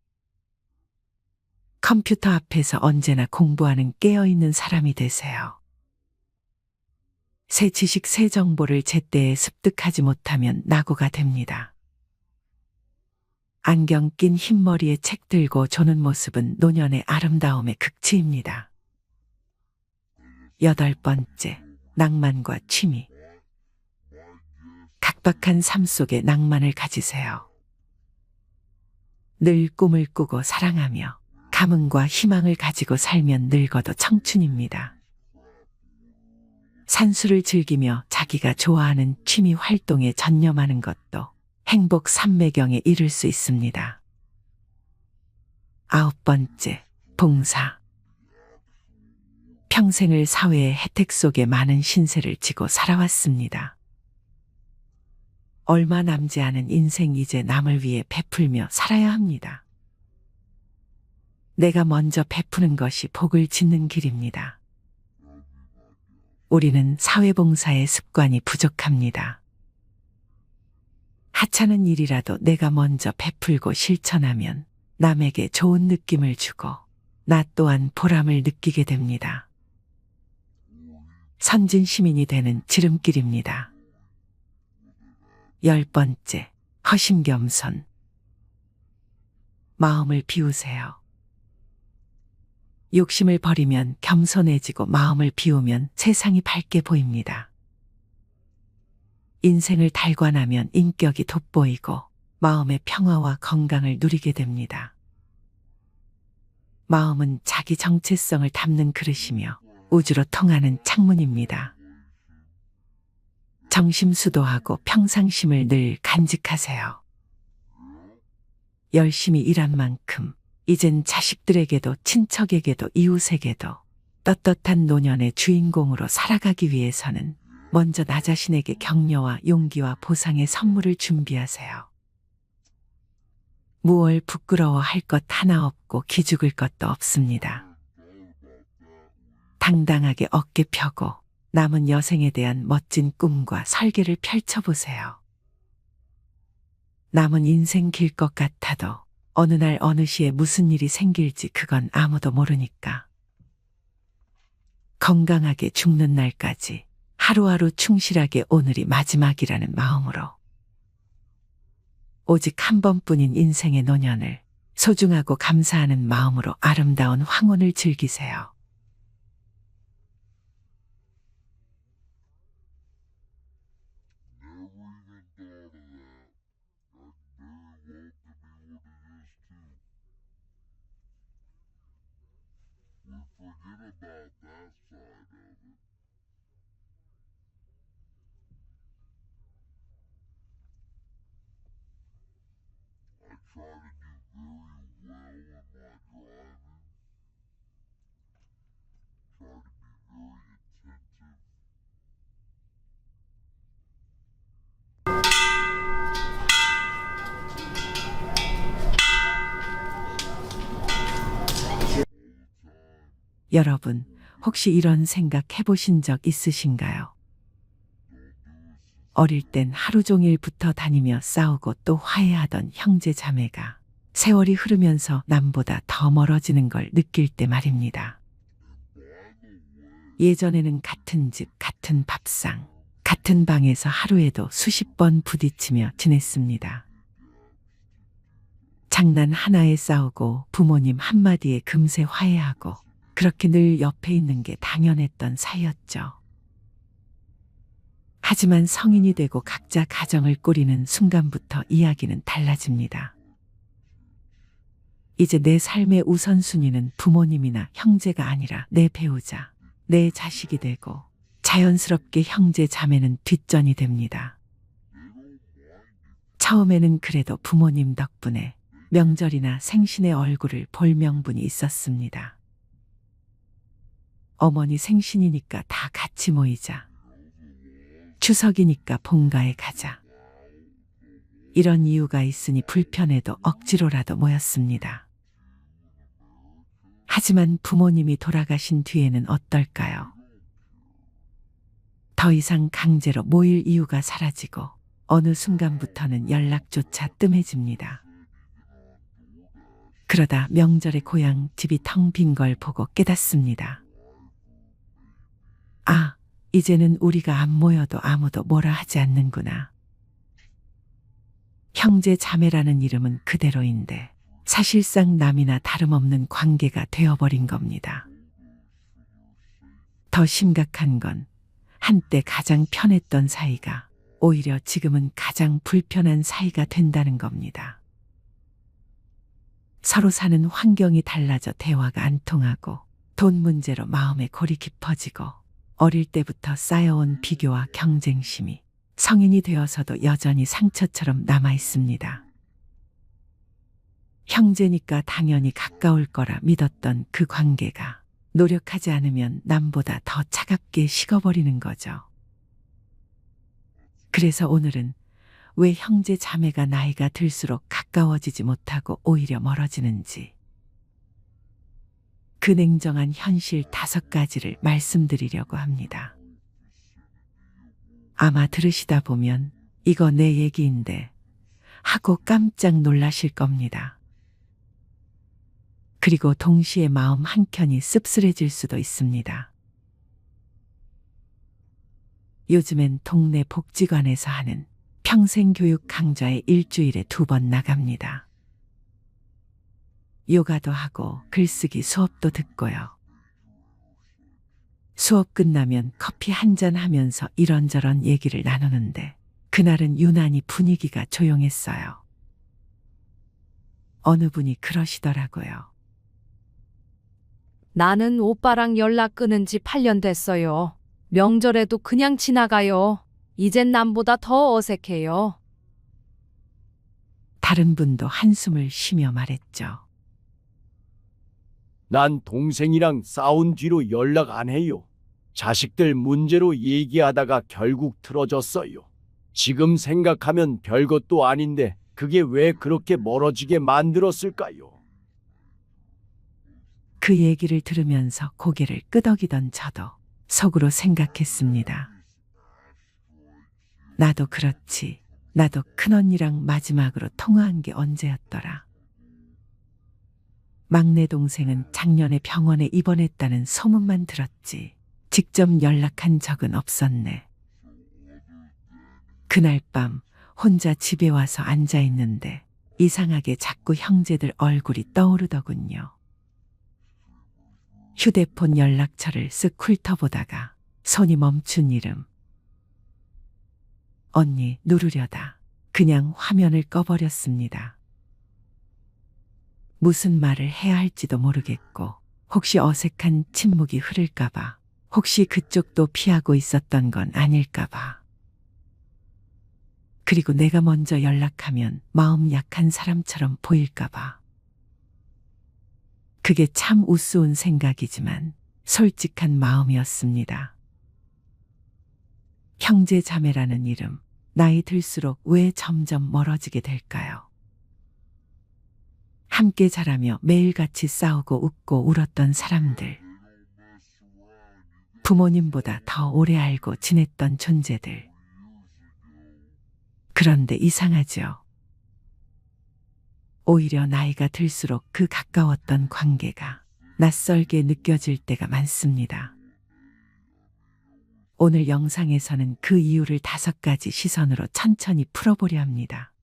컴퓨터 앞에서 언제나 공부하는 깨어있는 사람이 되세요. 새 지식, 새 정보를 제때에 습득하지 못하면 낙오가 됩니다. 안경 낀 흰머리에 책 들고 조는 모습은 노년의 아름다움의 극치입니다. 8번째, 낭만과 취미. 각박한 삶 속에 낭만을 가지세요. 늘 꿈을 꾸고 사랑하며 감흥과 희망을 가지고 살면 늙어도 청춘입니다. 산수를 즐기며 자기가 좋아하는 취미 활동에 전념하는 것도 행복 삼매경에 이를 수 있습니다. 9번째, 봉사. 평생을 사회의 혜택 속에 많은 신세를 지고 살아왔습니다. 얼마 남지 않은 인생, 이제 남을 위해 베풀며 살아야 합니다. 내가 먼저 베푸는 것이 복을 짓는 길입니다. 우리는 사회봉사의 습관이 부족합니다. 하찮은 일이라도 내가 먼저 베풀고 실천하면 남에게 좋은 느낌을 주고 나 또한 보람을 느끼게 됩니다. 선진 시민이 되는 지름길입니다. 10번째, 허심겸손. 마음을 비우세요. 욕심을 버리면 겸손해지고 마음을 비우면 세상이 밝게 보입니다. 인생을 달관하면 인격이 돋보이고 마음의 평화와 건강을 누리게 됩니다. 마음은 자기 정체성을 담는 그릇이며 우주로 통하는 창문입니다. 정심수도하고 평상심을 늘 간직하세요. 열심히 일한 만큼 이젠 자식들에게도 친척에게도 이웃에게도 떳떳한 노년의 주인공으로 살아가기 위해서는 먼저 나 자신에게 격려와 용기와 보상의 선물을 준비하세요. 무얼 부끄러워할 것 하나 없고 기죽을 것도 없습니다. 당당하게 어깨 펴고 남은 여생에 대한 멋진 꿈과 설계를 펼쳐보세요. 남은 인생 길 것 같아도 어느 날 어느 시에 무슨 일이 생길지 그건 아무도 모르니까. 건강하게 죽는 날까지 하루하루 충실하게 오늘이 마지막이라는 마음으로 오직 한 번뿐인 인생의 노년을 소중하고 감사하는 마음으로 아름다운 황혼을 즐기세요. 여러분, 혹시 이런 생각 해보신 적 있으신가요? 어릴 땐 하루 종일 붙어 다니며 싸우고 또 화해하던 형제 자매가 세월이 흐르면서 남보다 더 멀어지는 걸 느낄 때 말입니다. 예전에는 같은 집, 같은 밥상, 같은 방에서 하루에도 수십 번 부딪히며 지냈습니다. 장난 하나에 싸우고 부모님 한마디에 금세 화해하고 그렇게 늘 옆에 있는 게 당연했던 사이였죠. 하지만 성인이 되고 각자 가정을 꾸리는 순간부터 이야기는 달라집니다. 이제 내 삶의 우선순위는 부모님이나 형제가 아니라 내 배우자, 내 자식이 되고 자연스럽게 형제 자매는 뒷전이 됩니다. 처음에는 그래도 부모님 덕분에 명절이나 생신의 얼굴을 볼 명분이 있었습니다. 어머니 생신이니까 다 같이 모이자. 추석이니까 본가에 가자. 이런 이유가 있으니 불편해도 억지로라도 모였습니다. 하지만 부모님이 돌아가신 뒤에는 어떨까요? 더 이상 강제로 모일 이유가 사라지고 어느 순간부터는 연락조차 뜸해집니다. 그러다 명절에 고향 집이 텅 빈 걸 보고 깨닫습니다. 아, 이제는 우리가 안 모여도 아무도 뭐라 하지 않는구나. 형제 자매라는 이름은 그대로인데 사실상 남이나 다름없는 관계가 되어버린 겁니다. 더 심각한 건 한때 가장 편했던 사이가 오히려 지금은 가장 불편한 사이가 된다는 겁니다. 서로 사는 환경이 달라져 대화가 안 통하고 돈 문제로 마음의 골이 깊어지고 어릴 때부터 쌓여온 비교와 경쟁심이 성인이 되어서도 여전히 상처처럼 남아 있습니다. 형제니까 당연히 가까울 거라 믿었던 그 관계가 노력하지 않으면 남보다 더 차갑게 식어버리는 거죠. 그래서 오늘은 왜 형제 자매가 나이가 들수록 가까워지지 못하고 오히려 멀어지는지 그 냉정한 현실 5가지를 말씀드리려고 합니다. 아마 들으시다 보면 이거 내 얘기인데 하고 깜짝 놀라실 겁니다. 그리고 동시에 마음 한켠이 씁쓸해질 수도 있습니다. 요즘엔 동네 복지관에서 하는 평생교육 강좌에 일주일에 2번 나갑니다. 요가도 하고 글쓰기 수업도 듣고요. 수업 끝나면 커피 한잔 하면서 이런저런 얘기를 나누는데 그날은 유난히 분위기가 조용했어요. 어느 분이 그러시더라고요. 나는 오빠랑 연락 끊은 지 8년 됐어요. 명절에도 그냥 지나가요. 이젠 남보다 더 어색해요. 다른 분도 한숨을 쉬며 말했죠. 난 동생이랑 싸운 뒤로 연락 안 해요. 자식들 문제로 얘기하다가 결국 틀어졌어요. 지금 생각하면 별것도 아닌데 그게 왜 그렇게 멀어지게 만들었을까요? 그 얘기를 들으면서 고개를 끄덕이던 저도 속으로 생각했습니다. 나도 그렇지. 나도 큰언니랑 마지막으로 통화한 게 언제였더라. 막내 동생은 작년에 병원에 입원했다는 소문만 들었지 직접 연락한 적은 없었네. 그날 밤 혼자 집에 와서 앉아 있는데 이상하게 자꾸 형제들 얼굴이 떠오르더군요. 휴대폰 연락처를 쓱 훑어보다가 손이 멈춘 이름. 언니 누르려다 그냥 화면을 꺼버렸습니다. 무슨 말을 해야 할지도 모르겠고 혹시 어색한 침묵이 흐를까봐 혹시 그쪽도 피하고 있었던 건 아닐까봐 그리고 내가 먼저 연락하면 마음 약한 사람처럼 보일까봐 그게 참 우스운 생각이지만 솔직한 마음이었습니다. 형제 자매라는 이름, 나이 들수록 왜 점점 멀어지게 될까요? 함께 자라며 매일같이 싸우고 웃고 울었던 사람들, 부모님보다 더 오래 알고 지냈던 존재들. 그런데 이상하죠. 오히려 나이가 들수록 그 가까웠던 관계가 낯설게 느껴질 때가 많습니다. 오늘 영상에서는 그 이유를 5가지 시선으로 천천히 풀어보려 합니다.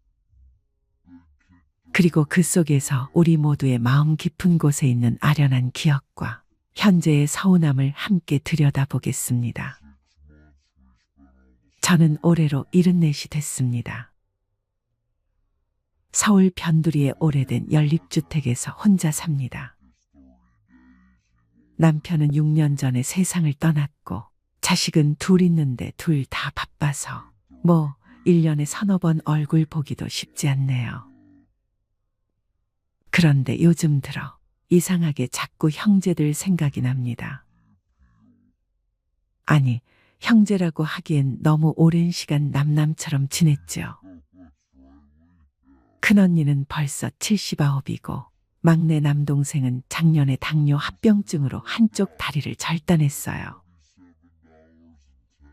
그리고 그 속에서 우리 모두의 마음 깊은 곳에 있는 아련한 기억과 현재의 서운함을 함께 들여다보겠습니다. 저는 올해로 74이 됐습니다. 서울 변두리의 오래된 연립주택에서 혼자 삽니다. 남편은 6년 전에 세상을 떠났고 자식은 2 있는데 2 다 바빠서 1년에 3-4번 얼굴 보기도 쉽지 않네요. 그런데 요즘 들어 이상하게 자꾸 형제들 생각이 납니다. 아니, 형제라고 하기엔 너무 오랜 시간 남남처럼 지냈죠. 큰언니는 벌써 79이고 막내 남동생은 작년에 당뇨 합병증으로 한쪽 다리를 절단했어요.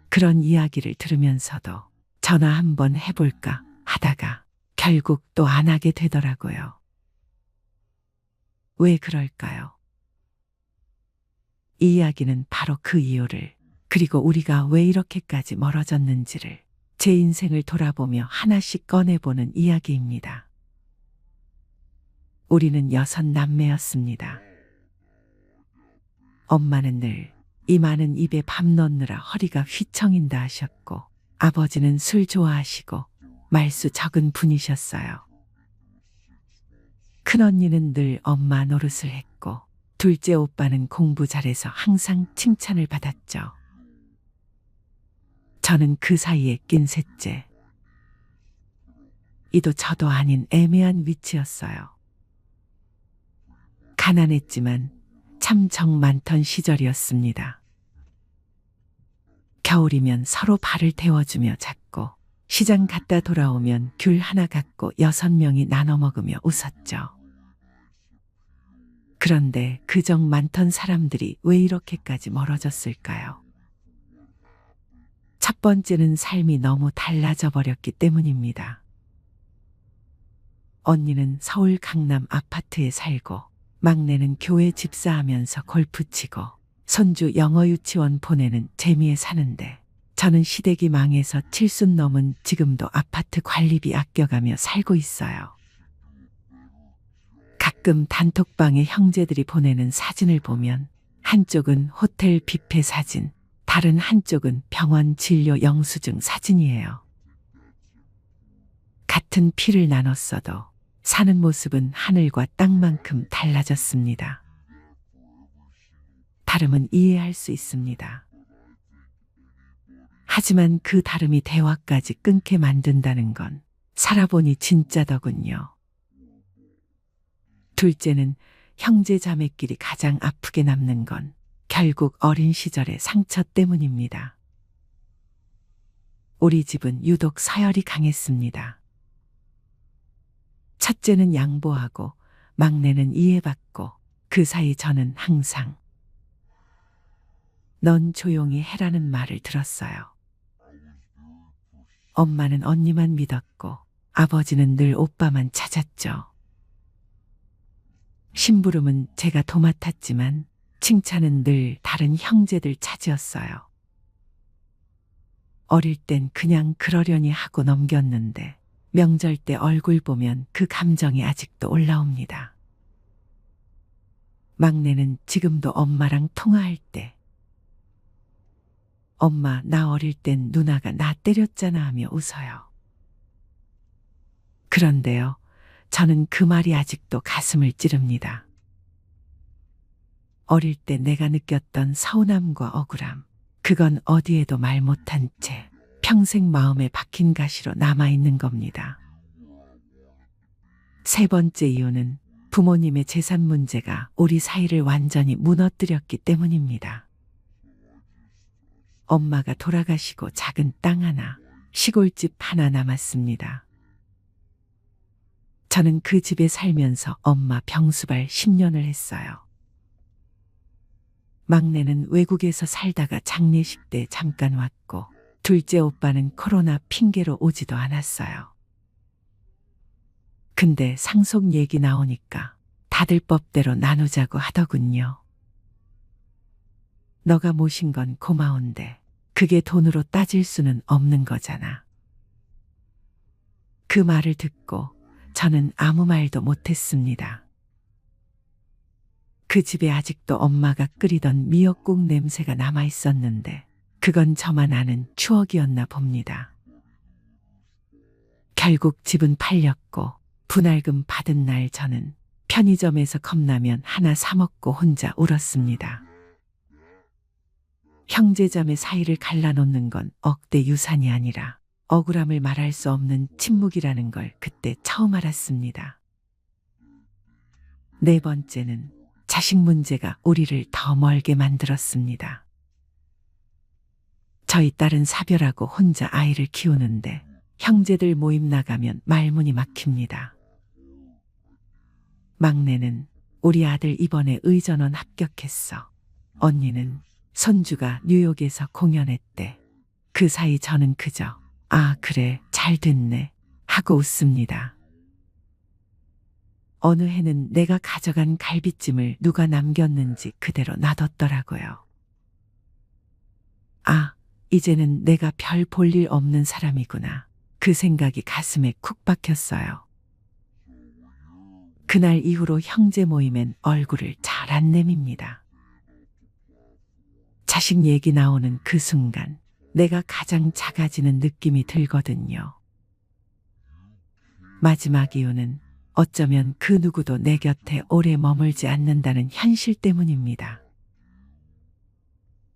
그런 이야기를 들으면서도 전화 한번 해볼까 하다가 결국 또 안 하게 되더라고요. 왜 그럴까요? 이 이야기는 바로 그 이유를 그리고 우리가 왜 이렇게까지 멀어졌는지를 제 인생을 돌아보며 하나씩 꺼내보는 이야기입니다. 우리는 6남매였습니다. 엄마는 늘 이 많은 입에 밥 넣느라 허리가 휘청인다 하셨고, 아버지는 술 좋아하시고 말수 적은 분이셨어요. 큰언니는 늘 엄마 노릇을 했고, 둘째 오빠는 공부 잘해서 항상 칭찬을 받았죠. 저는 그 사이에 낀 셋째. 이도 저도 아닌 애매한 위치였어요. 가난했지만 참 정 많던 시절이었습니다. 겨울이면 서로 발을 데워주며 잤고, 시장 갔다 돌아오면 귤 하나 갖고 6명이 나눠 먹으며 웃었죠. 그런데 그 정 많던 사람들이 왜 이렇게까지 멀어졌을까요? 첫 번째는 삶이 너무 달라져 버렸기 때문입니다. 언니는 서울 강남 아파트에 살고, 막내는 교회 집사하면서 골프 치고, 손주 영어 유치원 보내는 재미에 사는데, 저는 시댁이 망해서 70 넘은 지금도 아파트 관리비 아껴가며 살고 있어요. 가끔 단톡방에 형제들이 보내는 사진을 보면 한쪽은 호텔 뷔페 사진, 다른 한쪽은 병원 진료 영수증 사진이에요. 같은 피를 나눴어도 사는 모습은 하늘과 땅만큼 달라졌습니다. 다름은 이해할 수 있습니다. 하지만 그 다름이 대화까지 끊게 만든다는 건 살아보니 진짜더군요. 둘째는 형제 자매끼리 가장 아프게 남는 건 결국 어린 시절의 상처 때문입니다. 우리 집은 유독 서열이 강했습니다. 첫째는 양보하고 막내는 이해받고, 그 사이 저는 항상 넌 조용히 해라는 말을 들었어요. 엄마는 언니만 믿었고 아버지는 늘 오빠만 찾았죠. 심부름은 제가 도맡았지만 칭찬은 늘 다른 형제들 차지였어요. 어릴 땐 그냥 그러려니 하고 넘겼는데, 명절 때 얼굴 보면 그 감정이 아직도 올라옵니다. 막내는 지금도 엄마랑 통화할 때 엄마, 나 어릴 땐 누나가 나 때렸잖아 하며 웃어요. 그런데요, 저는 그 말이 아직도 가슴을 찌릅니다. 어릴 때 내가 느꼈던 서운함과 억울함, 그건 어디에도 말 못한 채 평생 마음에 박힌 가시로 남아있는 겁니다. 세 번째 이유는 부모님의 재산 문제가 우리 사이를 완전히 무너뜨렸기 때문입니다. 엄마가 돌아가시고 작은 땅 하나, 시골집 하나 남았습니다. 저는 그 집에 살면서 엄마 병수발 10년을 했어요. 막내는 외국에서 살다가 장례식 때 잠깐 왔고, 둘째 오빠는 코로나 핑계로 오지도 않았어요. 근데 상속 얘기 나오니까 다들 법대로 나누자고 하더군요. 너가 모신 건 고마운데 그게 돈으로 따질 수는 없는 거잖아. 그 말을 듣고 저는 아무 말도 못했습니다. 그 집에 아직도 엄마가 끓이던 미역국 냄새가 남아 있었는데, 그건 저만 아는 추억이었나 봅니다. 결국 집은 팔렸고 분할금 받은 날 저는 편의점에서 컵라면 하나 사 먹고 혼자 울었습니다. 형제자매 사이를 갈라놓는 건 억대 유산이 아니라 억울함을 말할 수 없는 침묵이라는 걸 그때 처음 알았습니다. 네 번째는 자식 문제가 우리를 더 멀게 만들었습니다. 저희 딸은 사별하고 혼자 아이를 키우는데 형제들 모임 나가면 말문이 막힙니다. 막내는 우리 아들 이번에 의전원 합격했어. 언니는 손주가 뉴욕에서 공연했대. 그 사이 저는 그저 아 그래 잘 됐네 하고 웃습니다. 어느 해는 내가 가져간 갈비찜을 누가 남겼는지 그대로 놔뒀더라고요. 아, 이제는 내가 별 볼 일 없는 사람이구나. 그 생각이 가슴에 쿡 박혔어요. 그날 이후로 형제 모임엔 얼굴을 잘 안 내밉니다. 자식 얘기 나오는 그 순간 내가 가장 작아지는 느낌이 들거든요. 마지막 이유는 어쩌면 그 누구도 내 곁에 오래 머물지 않는다는 현실 때문입니다.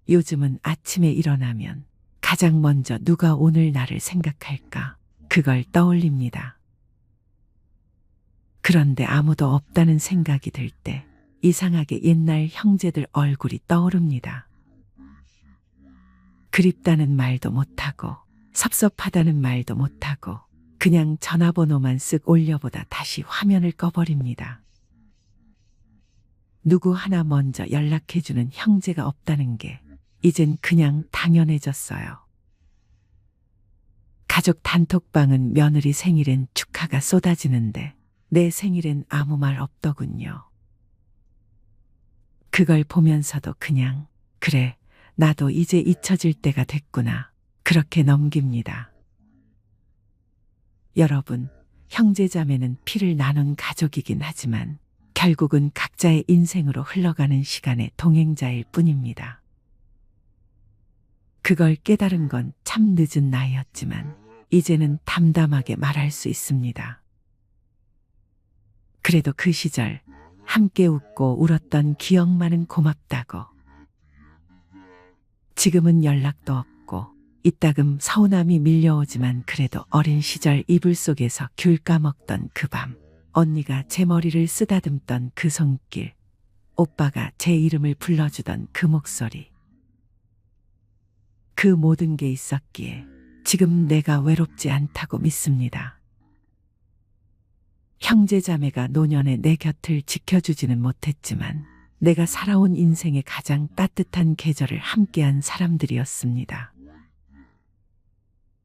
요즘은 아침에 일어나면 가장 먼저 누가 오늘 나를 생각할까 그걸 떠올립니다. 그런데 아무도 없다는 생각이 들 때 이상하게 옛날 형제들 얼굴이 떠오릅니다. 그립다는 말도 못하고 섭섭하다는 말도 못하고 그냥 전화번호만 쓱 올려보다 다시 화면을 꺼버립니다. 누구 하나 먼저 연락해주는 형제가 없다는 게 이젠 그냥 당연해졌어요. 가족 단톡방은 며느리 생일엔 축하가 쏟아지는데 내 생일엔 아무 말 없더군요. 그걸 보면서도 그냥 그래, 나도 이제 잊혀질 때가 됐구나. 그렇게 넘깁니다. 여러분, 형제자매는 피를 나눈 가족이긴 하지만 결국은 각자의 인생으로 흘러가는 시간의 동행자일 뿐입니다. 그걸 깨달은 건 참 늦은 나이였지만 이제는 담담하게 말할 수 있습니다. 그래도 그 시절 함께 웃고 울었던 기억만은 고맙다고. 지금은 연락도 없고 이따금 서운함이 밀려오지만 그래도 어린 시절 이불 속에서 귤 까먹던 그 밤, 언니가 제 머리를 쓰다듬던 그 손길, 오빠가 제 이름을 불러주던 그 목소리. 그 모든 게 있었기에 지금 내가 외롭지 않다고 믿습니다. 형제자매가 노년에 내 곁을 지켜주지는 못했지만 내가 살아온 인생의 가장 따뜻한 계절을 함께한 사람들이었습니다.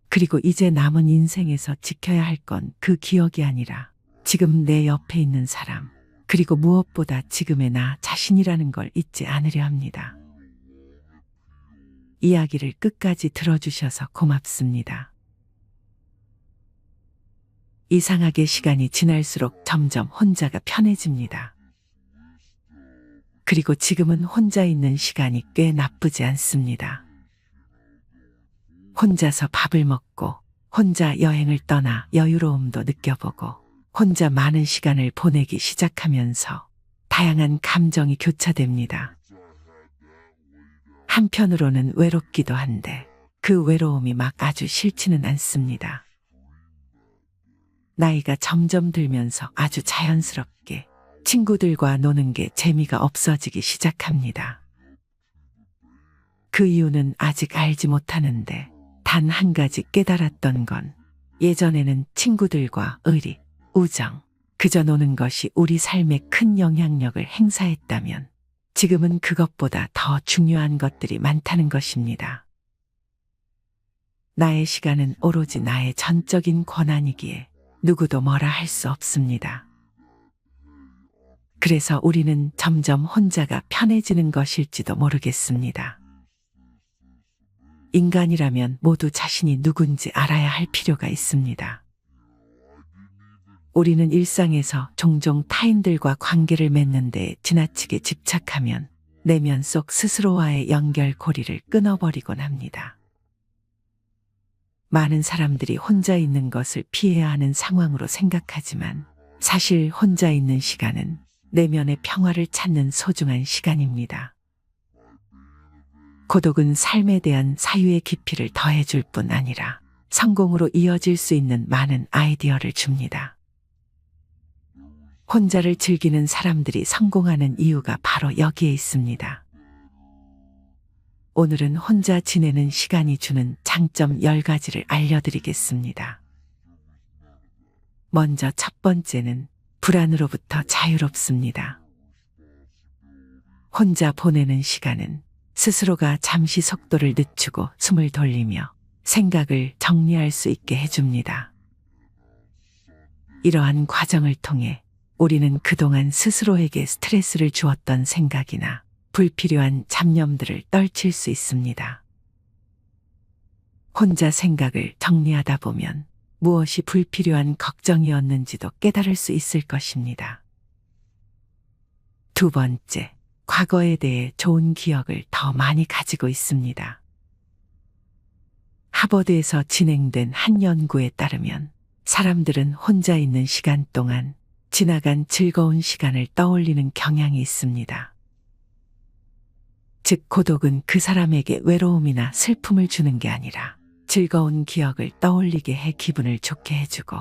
그리고 이제 남은 인생에서 지켜야 할 건 그 기억이 아니라 지금 내 옆에 있는 사람, 그리고 무엇보다 지금의 나 자신이라는 걸 잊지 않으려 합니다. 이야기를 끝까지 들어주셔서 고맙습니다. 이상하게 시간이 지날수록 점점 혼자가 편해집니다. 그리고 지금은 혼자 있는 시간이 꽤 나쁘지 않습니다. 혼자서 밥을 먹고, 혼자 여행을 떠나 여유로움도 느껴보고, 혼자 많은 시간을 보내기 시작하면서 다양한 감정이 교차됩니다. 한편으로는 외롭기도 한데 그 외로움이 막 아주 싫지는 않습니다. 나이가 점점 들면서 아주 자연스럽게 친구들과 노는 게 재미가 없어지기 시작합니다. 그 이유는 아직 알지 못하는데 단 한 가지 깨달았던 건 예전에는 친구들과 의리, 우정, 그저 노는 것이 우리 삶에 큰 영향력을 행사했다면 지금은 그것보다 더 중요한 것들이 많다는 것입니다. 나의 시간은 오로지 나의 전적인 권한이기에 누구도 뭐라 할 수 없습니다. 그래서 우리는 점점 혼자가 편해지는 것일지도 모르겠습니다. 인간이라면 모두 자신이 누군지 알아야 할 필요가 있습니다. 우리는 일상에서 종종 타인들과 관계를 맺는 데 지나치게 집착하면 내면 속 스스로와의 연결고리를 끊어버리곤 합니다. 많은 사람들이 혼자 있는 것을 피해야 하는 상황으로 생각하지만 사실 혼자 있는 시간은 내면의 평화를 찾는 소중한 시간입니다. 고독은 삶에 대한 사유의 깊이를 더해줄 뿐 아니라 성공으로 이어질 수 있는 많은 아이디어를 줍니다. 혼자를 즐기는 사람들이 성공하는 이유가 바로 여기에 있습니다. 오늘은 혼자 지내는 시간이 주는 장점 10가지를 알려드리겠습니다. 먼저 첫 번째는 불안으로부터 자유롭습니다. 혼자 보내는 시간은 스스로가 잠시 속도를 늦추고 숨을 돌리며 생각을 정리할 수 있게 해줍니다. 이러한 과정을 통해 우리는 그동안 스스로에게 스트레스를 주었던 생각이나 불필요한 잡념들을 떨칠 수 있습니다. 혼자 생각을 정리하다 보면 무엇이 불필요한 걱정이었는지도 깨달을 수 있을 것입니다. 두 번째, 과거에 대해 좋은 기억을 더 많이 가지고 있습니다. 하버드에서 진행된 한 연구에 따르면 사람들은 혼자 있는 시간 동안 지나간 즐거운 시간을 떠올리는 경향이 있습니다. 즉, 고독은 그 사람에게 외로움이나 슬픔을 주는 게 아니라 즐거운 기억을 떠올리게 해 기분을 좋게 해주고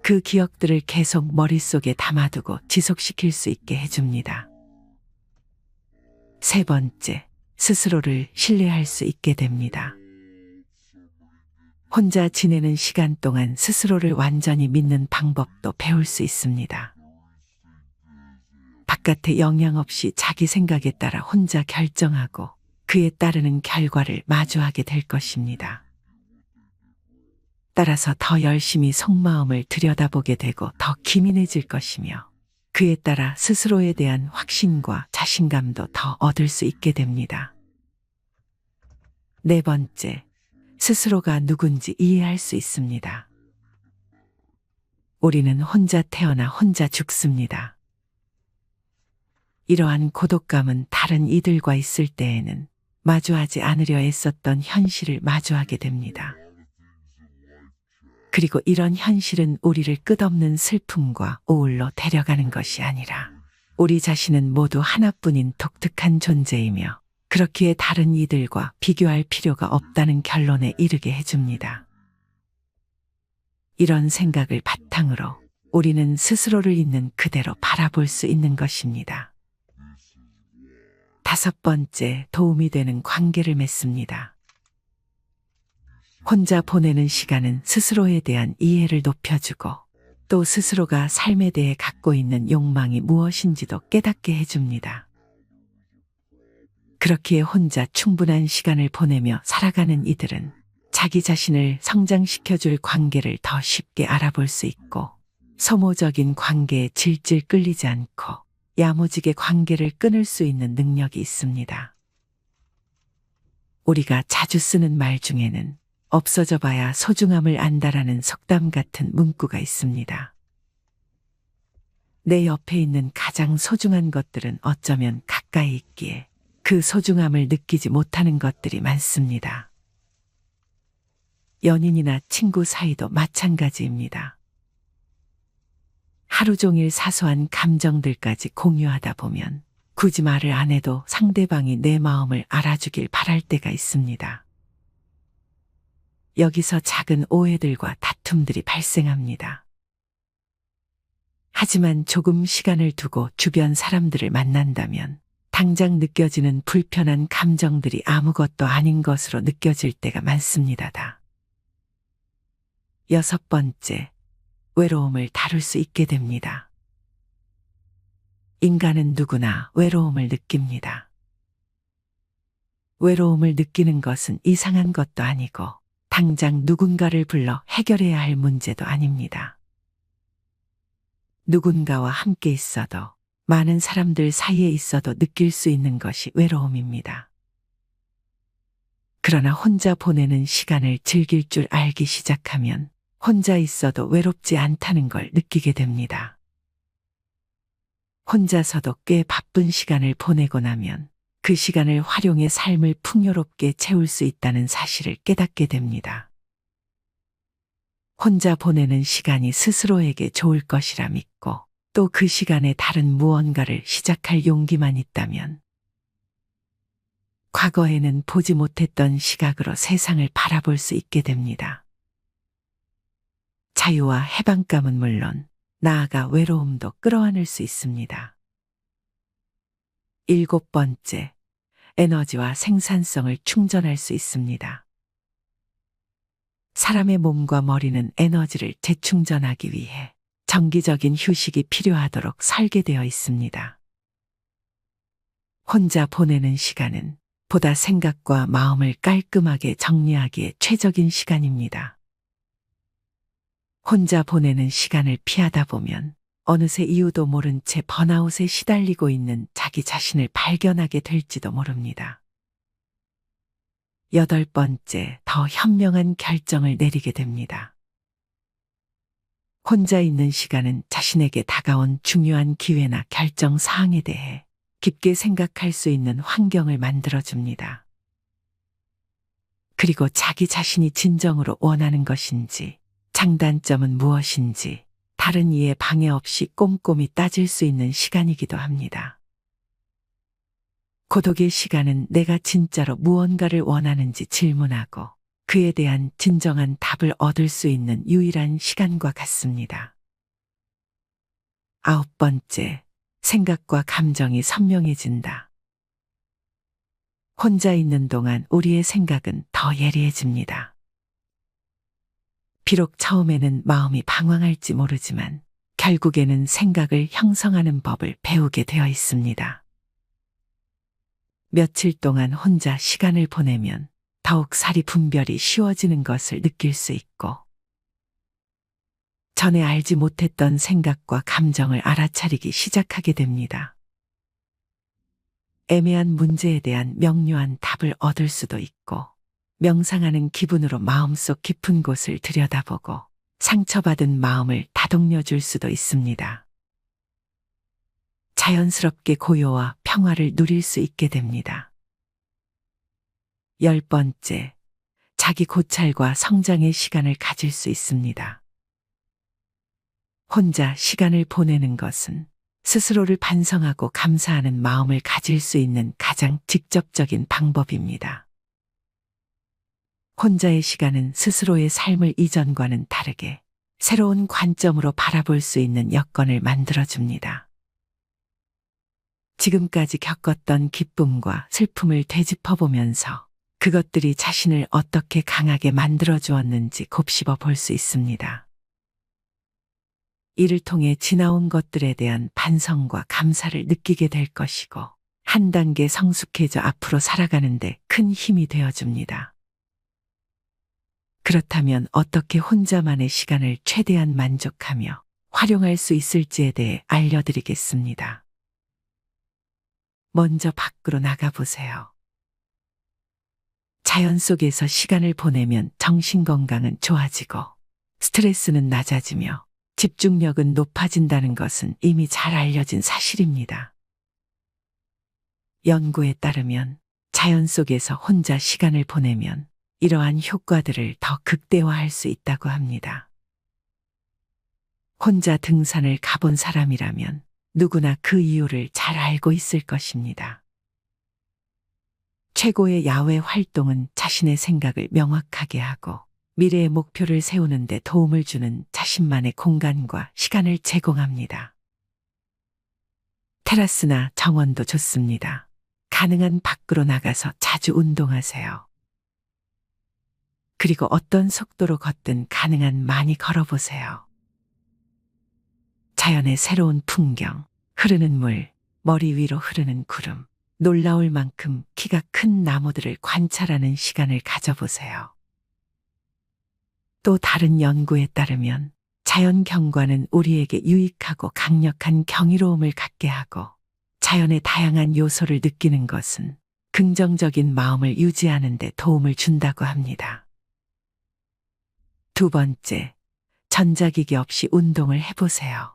그 기억들을 계속 머릿속에 담아두고 지속시킬 수 있게 해줍니다. 세 번째, 스스로를 신뢰할 수 있게 됩니다. 혼자 지내는 시간 동안 스스로를 완전히 믿는 방법도 배울 수 있습니다. 바깥의 영향 없이 자기 생각에 따라 혼자 결정하고 그에 따르는 결과를 마주하게 될 것입니다. 따라서 더 열심히 속마음을 들여다보게 되고 더 기민해질 것이며 그에 따라 스스로에 대한 확신과 자신감도 더 얻을 수 있게 됩니다. 네 번째, 스스로가 누군지 이해할 수 있습니다. 우리는 혼자 태어나 혼자 죽습니다. 이러한 고독감은 다른 이들과 있을 때에는 마주하지 않으려 애썼던 현실을 마주하게 됩니다. 그리고 이런 현실은 우리를 끝없는 슬픔과 우울로 데려가는 것이 아니라 우리 자신은 모두 하나뿐인 독특한 존재이며 그렇기에 다른 이들과 비교할 필요가 없다는 결론에 이르게 해줍니다. 이런 생각을 바탕으로 우리는 스스로를 있는 그대로 바라볼 수 있는 것입니다. 다섯 번째, 도움이 되는 관계를 맺습니다. 혼자 보내는 시간은 스스로에 대한 이해를 높여주고 또 스스로가 삶에 대해 갖고 있는 욕망이 무엇인지도 깨닫게 해줍니다. 그렇기에 혼자 충분한 시간을 보내며 살아가는 이들은 자기 자신을 성장시켜줄 관계를 더 쉽게 알아볼 수 있고 소모적인 관계에 질질 끌리지 않고 야무지게 관계를 끊을 수 있는 능력이 있습니다. 우리가 자주 쓰는 말 중에는 없어져 봐야 소중함을 안다라는 속담 같은 문구가 있습니다. 내 옆에 있는 가장 소중한 것들은 어쩌면 가까이 있기에 그 소중함을 느끼지 못하는 것들이 많습니다. 연인이나 친구 사이도 마찬가지입니다. 하루 종일 사소한 감정들까지 공유하다 보면 굳이 말을 안 해도 상대방이 내 마음을 알아주길 바랄 때가 있습니다. 여기서 작은 오해들과 다툼들이 발생합니다. 하지만 조금 시간을 두고 주변 사람들을 만난다면 당장 느껴지는 불편한 감정들이 아무것도 아닌 것으로 느껴질 때가 많습니다. 여섯 번째, 외로움을 다룰 수 있게 됩니다. 인간은 누구나 외로움을 느낍니다. 외로움을 느끼는 것은 이상한 것도 아니고 당장 누군가를 불러 해결해야 할 문제도 아닙니다. 누군가와 함께 있어도 많은 사람들 사이에 있어도 느낄 수 있는 것이 외로움입니다. 그러나 혼자 보내는 시간을 즐길 줄 알기 시작하면 혼자 있어도 외롭지 않다는 걸 느끼게 됩니다. 혼자서도 꽤 바쁜 시간을 보내고 나면 그 시간을 활용해 삶을 풍요롭게 채울 수 있다는 사실을 깨닫게 됩니다. 혼자 보내는 시간이 스스로에게 좋을 것이라 믿고 또 그 시간에 다른 무언가를 시작할 용기만 있다면 과거에는 보지 못했던 시각으로 세상을 바라볼 수 있게 됩니다. 자유와 해방감은 물론 나아가 외로움도 끌어안을 수 있습니다. 일곱 번째, 에너지와 생산성을 충전할 수 있습니다. 사람의 몸과 머리는 에너지를 재충전하기 위해 정기적인 휴식이 필요하도록 설계되어 있습니다. 혼자 보내는 시간은 보다 생각과 마음을 깔끔하게 정리하기에 최적인 시간입니다. 혼자 보내는 시간을 피하다 보면 어느새 이유도 모른 채 번아웃에 시달리고 있는 자기 자신을 발견하게 될지도 모릅니다. 8번째, 더 현명한 결정을 내리게 됩니다. 혼자 있는 시간은 자신에게 다가온 중요한 기회나 결정 사항에 대해 깊게 생각할 수 있는 환경을 만들어줍니다. 그리고 자기 자신이 진정으로 원하는 것인지, 장단점은 무엇인지, 다른 이의 방해 없이 꼼꼼히 따질 수 있는 시간이기도 합니다. 고독의 시간은 내가 진짜로 무언가를 원하는지 질문하고 그에 대한 진정한 답을 얻을 수 있는 유일한 시간과 같습니다. 9번째, 생각과 감정이 선명해진다. 혼자 있는 동안 우리의 생각은 더 예리해집니다. 비록 처음에는 마음이 방황할지 모르지만 결국에는 생각을 형성하는 법을 배우게 되어 있습니다. 며칠 동안 혼자 시간을 보내면 더욱 사리 분별이 쉬워지는 것을 느낄 수 있고, 전에 알지 못했던 생각과 감정을 알아차리기 시작하게 됩니다. 애매한 문제에 대한 명료한 답을 얻을 수도 있고, 명상하는 기분으로 마음속 깊은 곳을 들여다보고 상처받은 마음을 다독여 줄 수도 있습니다. 자연스럽게 고요와 평화를 누릴 수 있게 됩니다. 10번째, 자기 고찰과 성장의 시간을 가질 수 있습니다. 혼자 시간을 보내는 것은 스스로를 반성하고 감사하는 마음을 가질 수 있는 가장 직접적인 방법입니다. 혼자의 시간은 스스로의 삶을 이전과는 다르게 새로운 관점으로 바라볼 수 있는 여건을 만들어줍니다. 지금까지 겪었던 기쁨과 슬픔을 되짚어보면서 그것들이 자신을 어떻게 강하게 만들어 주었는지 곱씹어 볼 수 있습니다. 이를 통해 지나온 것들에 대한 반성과 감사를 느끼게 될 것이고, 한 단계 성숙해져 앞으로 살아가는데 큰 힘이 되어줍니다. 그렇다면 어떻게 혼자만의 시간을 최대한 만족하며 활용할 수 있을지에 대해 알려드리겠습니다. 먼저 밖으로 나가보세요. 자연 속에서 시간을 보내면 정신 건강은 좋아지고 스트레스는 낮아지며 집중력은 높아진다는 것은 이미 잘 알려진 사실입니다. 연구에 따르면 자연 속에서 혼자 시간을 보내면 이러한 효과들을 더 극대화할 수 있다고 합니다. 혼자 등산을 가본 사람이라면 누구나 그 이유를 잘 알고 있을 것입니다. 최고의 야외 활동은 자신의 생각을 명확하게 하고 미래의 목표를 세우는 데 도움을 주는 자신만의 공간과 시간을 제공합니다. 테라스나 정원도 좋습니다. 가능한 밖으로 나가서 자주 운동하세요. 그리고 어떤 속도로 걷든 가능한 많이 걸어보세요. 자연의 새로운 풍경, 흐르는 물, 머리 위로 흐르는 구름, 놀라울 만큼 키가 큰 나무들을 관찰하는 시간을 가져보세요. 또 다른 연구에 따르면 자연 경관은 우리에게 유익하고 강력한 경이로움을 갖게 하고, 자연의 다양한 요소를 느끼는 것은 긍정적인 마음을 유지하는 데 도움을 준다고 합니다. 2번째, 전자기기 없이 운동을 해보세요.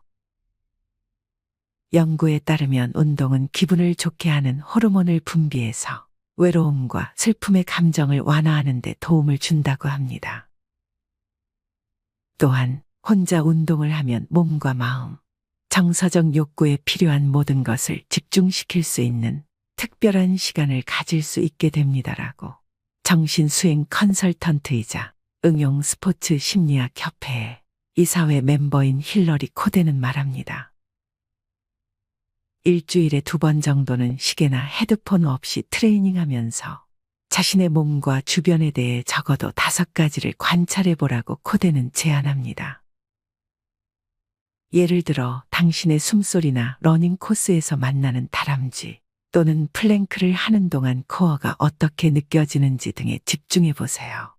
연구에 따르면 운동은 기분을 좋게 하는 호르몬을 분비해서 외로움과 슬픔의 감정을 완화하는 데 도움을 준다고 합니다. 또한 혼자 운동을 하면 몸과 마음, 정서적 욕구에 필요한 모든 것을 집중시킬 수 있는 특별한 시간을 가질 수 있게 됩니다라고 정신수행 컨설턴트이자 응용 스포츠 심리학 협회의 이사회 멤버인 힐러리 코데는 말합니다. 일주일에 2번 정도는 시계나 헤드폰 없이 트레이닝하면서 자신의 몸과 주변에 대해 적어도 5가지를 관찰해 보라고 코데는 제안합니다. 예를 들어 당신의 숨소리나 러닝 코스에서 만나는 다람쥐 또는 플랭크를 하는 동안 코어가 어떻게 느껴지는지 등에 집중해 보세요.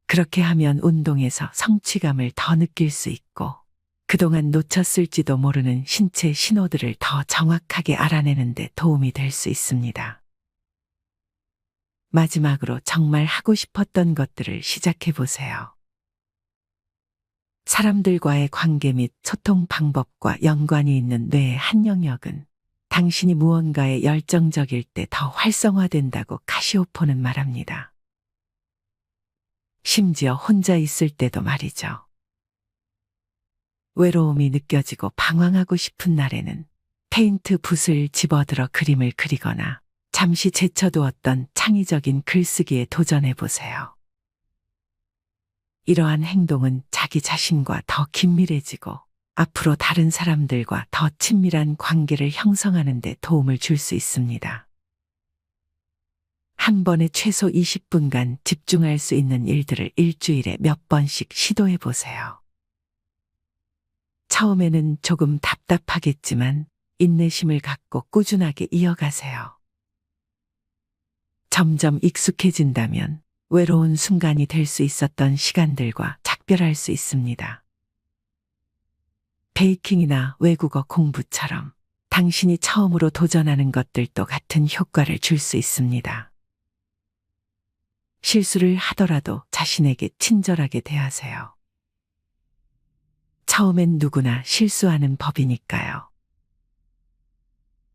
그렇게 하면 운동에서 성취감을 더 느낄 수 있고 그동안 놓쳤을지도 모르는 신체 신호들을 더 정확하게 알아내는 데 도움이 될 수 있습니다. 마지막으로 정말 하고 싶었던 것들을 시작해 보세요. 사람들과의 관계 및 소통 방법과 연관이 있는 뇌의 한 영역은 당신이 무언가에 열정적일 때 더 활성화된다고 카시오포는 말합니다. 심지어 혼자 있을 때도 말이죠. 외로움이 느껴지고 방황하고 싶은 날에는 페인트 붓을 집어들어 그림을 그리거나 잠시 제쳐두었던 창의적인 글쓰기에 도전해 보세요. 이러한 행동은 자기 자신과 더 긴밀해지고 앞으로 다른 사람들과 더 친밀한 관계를 형성하는 데 도움을 줄 수 있습니다. 한 번에 최소 20분간 집중할 수 있는 일들을 일주일에 몇 번씩 시도해 보세요. 처음에는 조금 답답하겠지만 인내심을 갖고 꾸준하게 이어가세요. 점점 익숙해진다면 외로운 순간이 될 수 있었던 시간들과 작별할 수 있습니다. 베이킹이나 외국어 공부처럼 당신이 처음으로 도전하는 것들도 같은 효과를 줄 수 있습니다. 실수를 하더라도 자신에게 친절하게 대하세요. 처음엔 누구나 실수하는 법이니까요.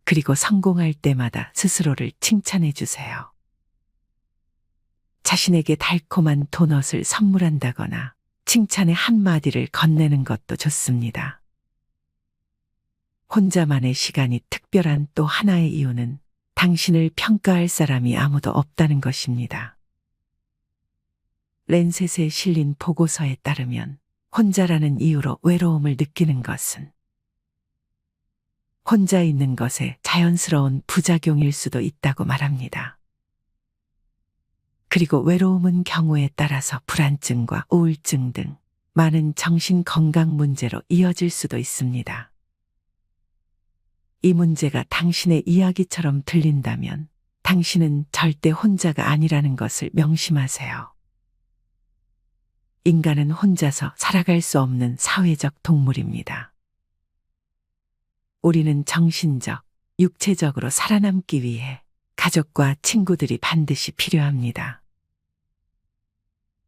그리고 성공할 때마다 스스로를 칭찬해 주세요. 자신에게 달콤한 도넛을 선물한다거나 칭찬의 한마디를 건네는 것도 좋습니다. 혼자만의 시간이 특별한 또 하나의 이유는 당신을 평가할 사람이 아무도 없다는 것입니다. 랜셋에 실린 보고서에 따르면 혼자라는 이유로 외로움을 느끼는 것은 혼자 있는 것에 자연스러운 부작용일 수도 있다고 말합니다. 그리고 외로움은 경우에 따라서 불안증과 우울증 등 많은 정신 건강 문제로 이어질 수도 있습니다. 이 문제가 당신의 이야기처럼 들린다면 당신은 절대 혼자가 아니라는 것을 명심하세요. 인간은 혼자서 살아갈 수 없는 사회적 동물입니다. 우리는 정신적, 육체적으로 살아남기 위해 가족과 친구들이 반드시 필요합니다.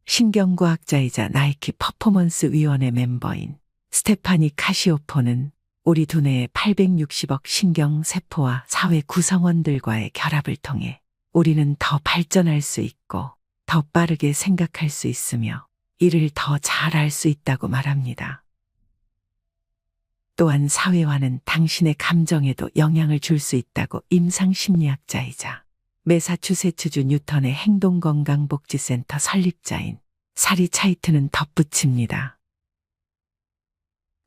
신경과학자이자 나이키 퍼포먼스 위원회 멤버인 스테파니 카시오포는 우리 두뇌의 860억 신경세포와 사회 구성원들과의 결합을 통해 우리는 더 발전할 수 있고 더 빠르게 생각할 수 있으며 일을 더 잘할 수 있다고 말합니다. 또한 사회화는 당신의 감정에도 영향을 줄 수 있다고 임상심리학자이자 매사추세츠주 뉴턴의 행동건강복지센터 설립자인 사리 차이트는 덧붙입니다.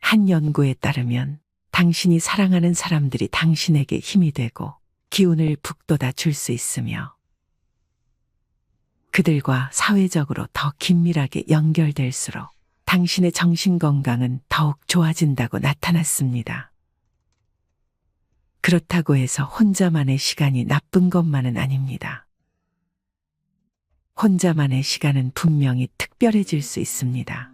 한 연구에 따르면 당신이 사랑하는 사람들이 당신에게 힘이 되고 기운을 북돋아 줄 수 있으며 그들과 사회적으로 더 긴밀하게 연결될수록 당신의 정신건강은 더욱 좋아진다고 나타났습니다. 그렇다고 해서 혼자만의 시간이 나쁜 것만은 아닙니다. 혼자만의 시간은 분명히 특별해질 수 있습니다.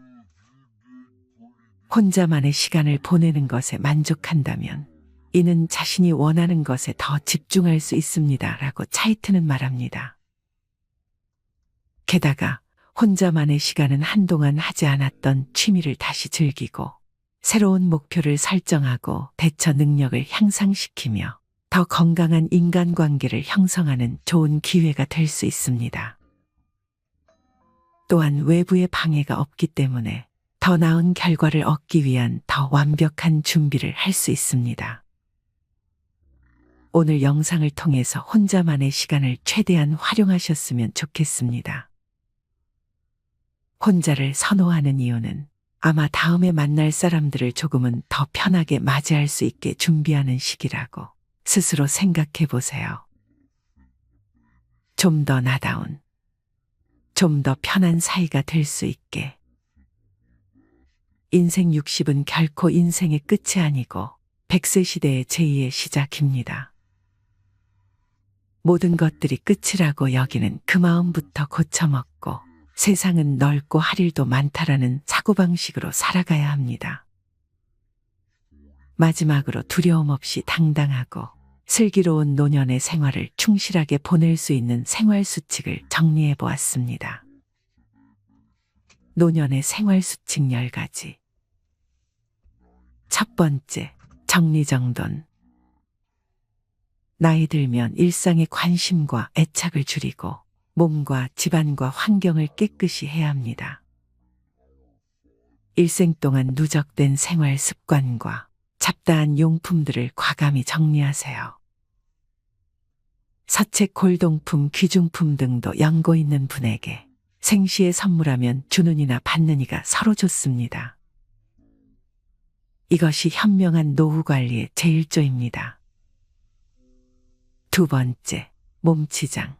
혼자만의 시간을 보내는 것에 만족한다면 이는 자신이 원하는 것에 더 집중할 수 있습니다. 라고 차이트는 말합니다. 게다가 혼자만의 시간은 한동안 하지 않았던 취미를 다시 즐기고 새로운 목표를 설정하고 대처 능력을 향상시키며 더 건강한 인간관계를 형성하는 좋은 기회가 될 수 있습니다. 또한 외부의 방해가 없기 때문에 더 나은 결과를 얻기 위한 더 완벽한 준비를 할 수 있습니다. 오늘 영상을 통해서 혼자만의 시간을 최대한 활용하셨으면 좋겠습니다. 혼자를 선호하는 이유는 아마 다음에 만날 사람들을 조금은 더 편하게 맞이할 수 있게 준비하는 시기라고 스스로 생각해 보세요. 좀 더 나다운, 좀 더 편한 사이가 될 수 있게. 인생 60은 결코 인생의 끝이 아니고 100세 시대의 제2의 시작입니다. 모든 것들이 끝이라고 여기는 그 마음부터 고쳐먹고 세상은 넓고 할 일도 많다라는 사고방식으로 살아가야 합니다. 마지막으로 두려움 없이 당당하고 슬기로운 노년의 생활을 충실하게 보낼 수 있는 생활 수칙을 정리해 보았습니다. 노년의 생활 수칙 10가지. 첫 번째, 정리정돈. 나이 들면 일상의 관심과 애착을 줄이고 몸과 집안과 환경을 깨끗이 해야 합니다. 일생 동안 누적된 생활 습관과 잡다한 용품들을 과감히 정리하세요. 서책, 골동품, 귀중품 등도 연고 있는 분에게 생시에 선물하면 주는 이나 받는 이가 서로 좋습니다. 이것이 현명한 노후 관리의 제1조입니다. 두 번째, 몸치장.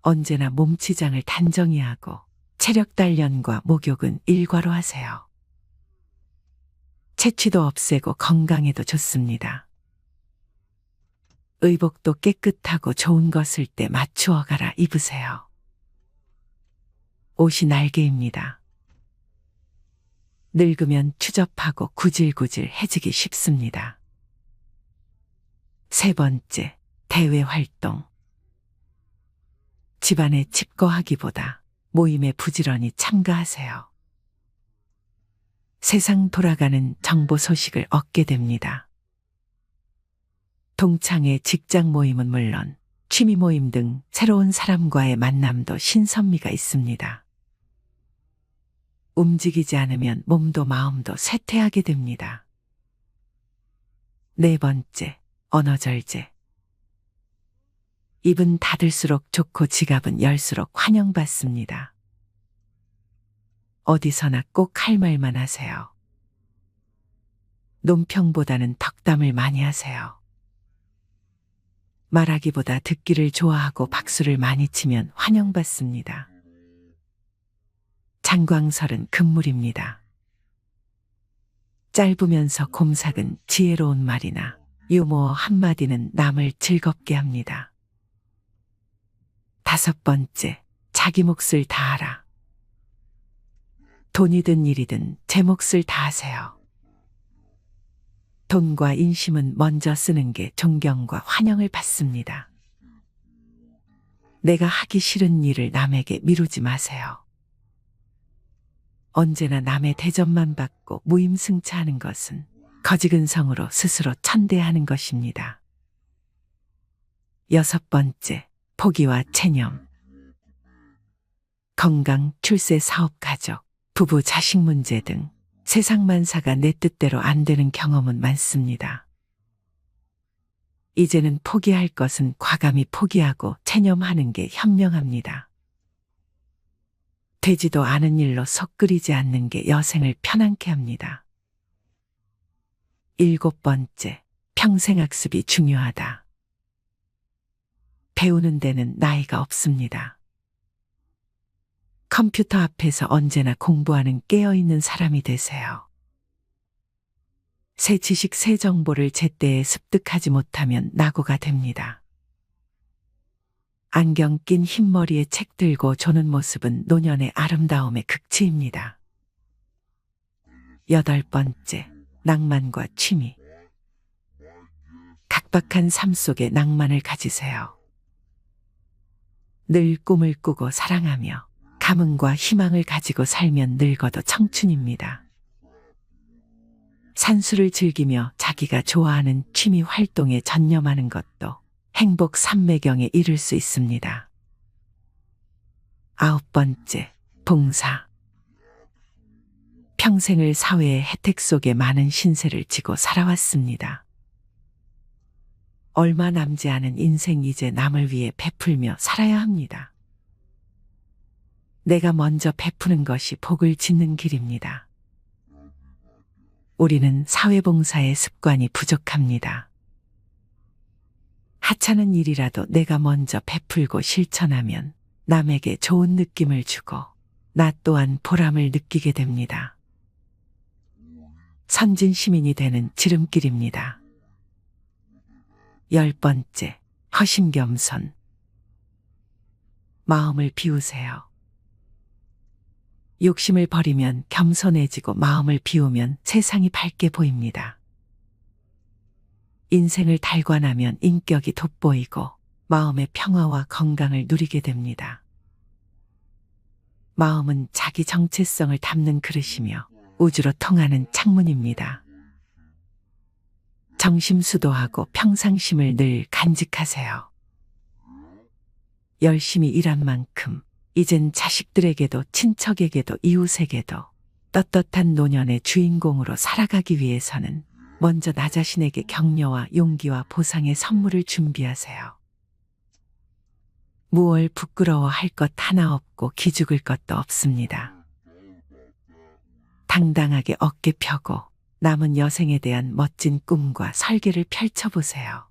언제나 몸치장을 단정히 하고 체력 단련과 목욕은 일과로 하세요. 체취도 없애고 건강에도 좋습니다. 의복도 깨끗하고 좋은 것을 때 맞추어 갈아 입으세요. 옷이 날개입니다. 늙으면 추접하고 구질구질해지기 쉽습니다. 세 번째, 대외 활동. 집안에 집거하기보다 모임에 부지런히 참가하세요. 세상 돌아가는 정보 소식을 얻게 됩니다. 동창회, 직장 모임은 물론 취미 모임 등 새로운 사람과의 만남도 신선미가 있습니다. 움직이지 않으면 몸도 마음도 쇠퇴하게 됩니다. 네 번째, 언어절제. 입은 닫을수록 좋고 지갑은 열수록 환영받습니다. 어디서나 꼭 할 말만 하세요. 논평보다는 덕담을 많이 하세요. 말하기보다 듣기를 좋아하고 박수를 많이 치면 환영받습니다. 장광설은 금물입니다. 짧으면서 곰삭은 지혜로운 말이나 유머 한마디는 남을 즐겁게 합니다. 다섯 번째, 자기 몫을 다하라. 돈이든 일이든 제 몫을 다하세요. 돈과 인심은 먼저 쓰는 게 존경과 환영을 받습니다. 내가 하기 싫은 일을 남에게 미루지 마세요. 언제나 남의 대접만 받고 무임승차하는 것은 거지근성으로 스스로 천대하는 것입니다. 여섯 번째, 포기와 체념. 건강, 출세, 사업, 가족, 부부, 자식 문제 등 세상 만사가 내 뜻대로 안 되는 경험은 많습니다. 이제는 포기할 것은 과감히 포기하고 체념하는 게 현명합니다. 되지도 않은 일로 속 끓이지 않는 게 여생을 편안케 합니다. 일곱 번째, 평생학습이 중요하다. 배우는 데는 나이가 없습니다. 컴퓨터 앞에서 언제나 공부하는 깨어있는 사람이 되세요. 새 지식, 새 정보를 제때에 습득하지 못하면 낙오가 됩니다. 안경 낀 흰머리에 책 들고 조는 모습은 노년의 아름다움의 극치입니다. 여덟 번째, 낭만과 취미. 각박한 삶 속에 낭만을 가지세요. 늘 꿈을 꾸고 사랑하며 가문과 희망을 가지고 살면 늙어도 청춘입니다. 산수를 즐기며 자기가 좋아하는 취미 활동에 전념하는 것도 행복 삼매경에 이를 수 있습니다. 아홉 번째, 봉사. 평생을 사회의 혜택 속에 많은 신세를 지고 살아왔습니다. 얼마 남지 않은 인생, 이제 남을 위해 베풀며 살아야 합니다. 내가 먼저 베푸는 것이 복을 짓는 길입니다. 우리는 사회봉사의 습관이 부족합니다. 하찮은 일이라도 내가 먼저 베풀고 실천하면 남에게 좋은 느낌을 주고 나 또한 보람을 느끼게 됩니다. 선진 시민이 되는 지름길입니다. 열 번째, 허심겸손. 마음을 비우세요. 욕심을 버리면 겸손해지고 마음을 비우면 세상이 밝게 보입니다. 인생을 달관하면 인격이 돋보이고 마음의 평화와 건강을 누리게 됩니다. 마음은 자기 정체성을 담는 그릇이며 우주로 통하는 창문입니다. 정심수도하고 평상심을 늘 간직하세요. 열심히 일한 만큼 이젠 자식들에게도 친척에게도 이웃에게도 떳떳한 노년의 주인공으로 살아가기 위해서는 먼저 나 자신에게 격려와 용기와 보상의 선물을 준비하세요. 무얼 부끄러워할 것 하나 없고 기죽을 것도 없습니다. 당당하게 어깨 펴고 남은 여생에 대한 멋진 꿈과 설계를 펼쳐보세요.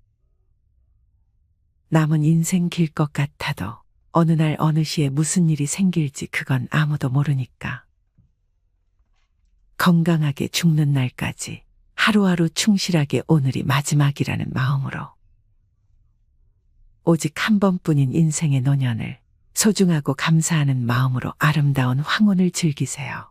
남은 인생 길 것 같아도 어느 날 어느 시에 무슨 일이 생길지 그건 아무도 모르니까. 건강하게 죽는 날까지 하루하루 충실하게 오늘이 마지막이라는 마음으로 오직 한 번뿐인 인생의 노년을 소중하고 감사하는 마음으로 아름다운 황혼을 즐기세요.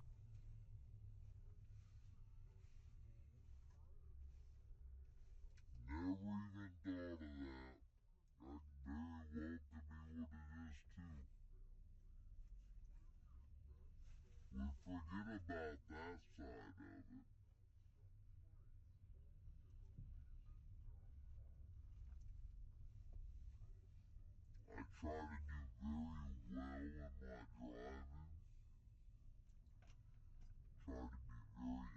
Try to do very well in my driving. Try to be very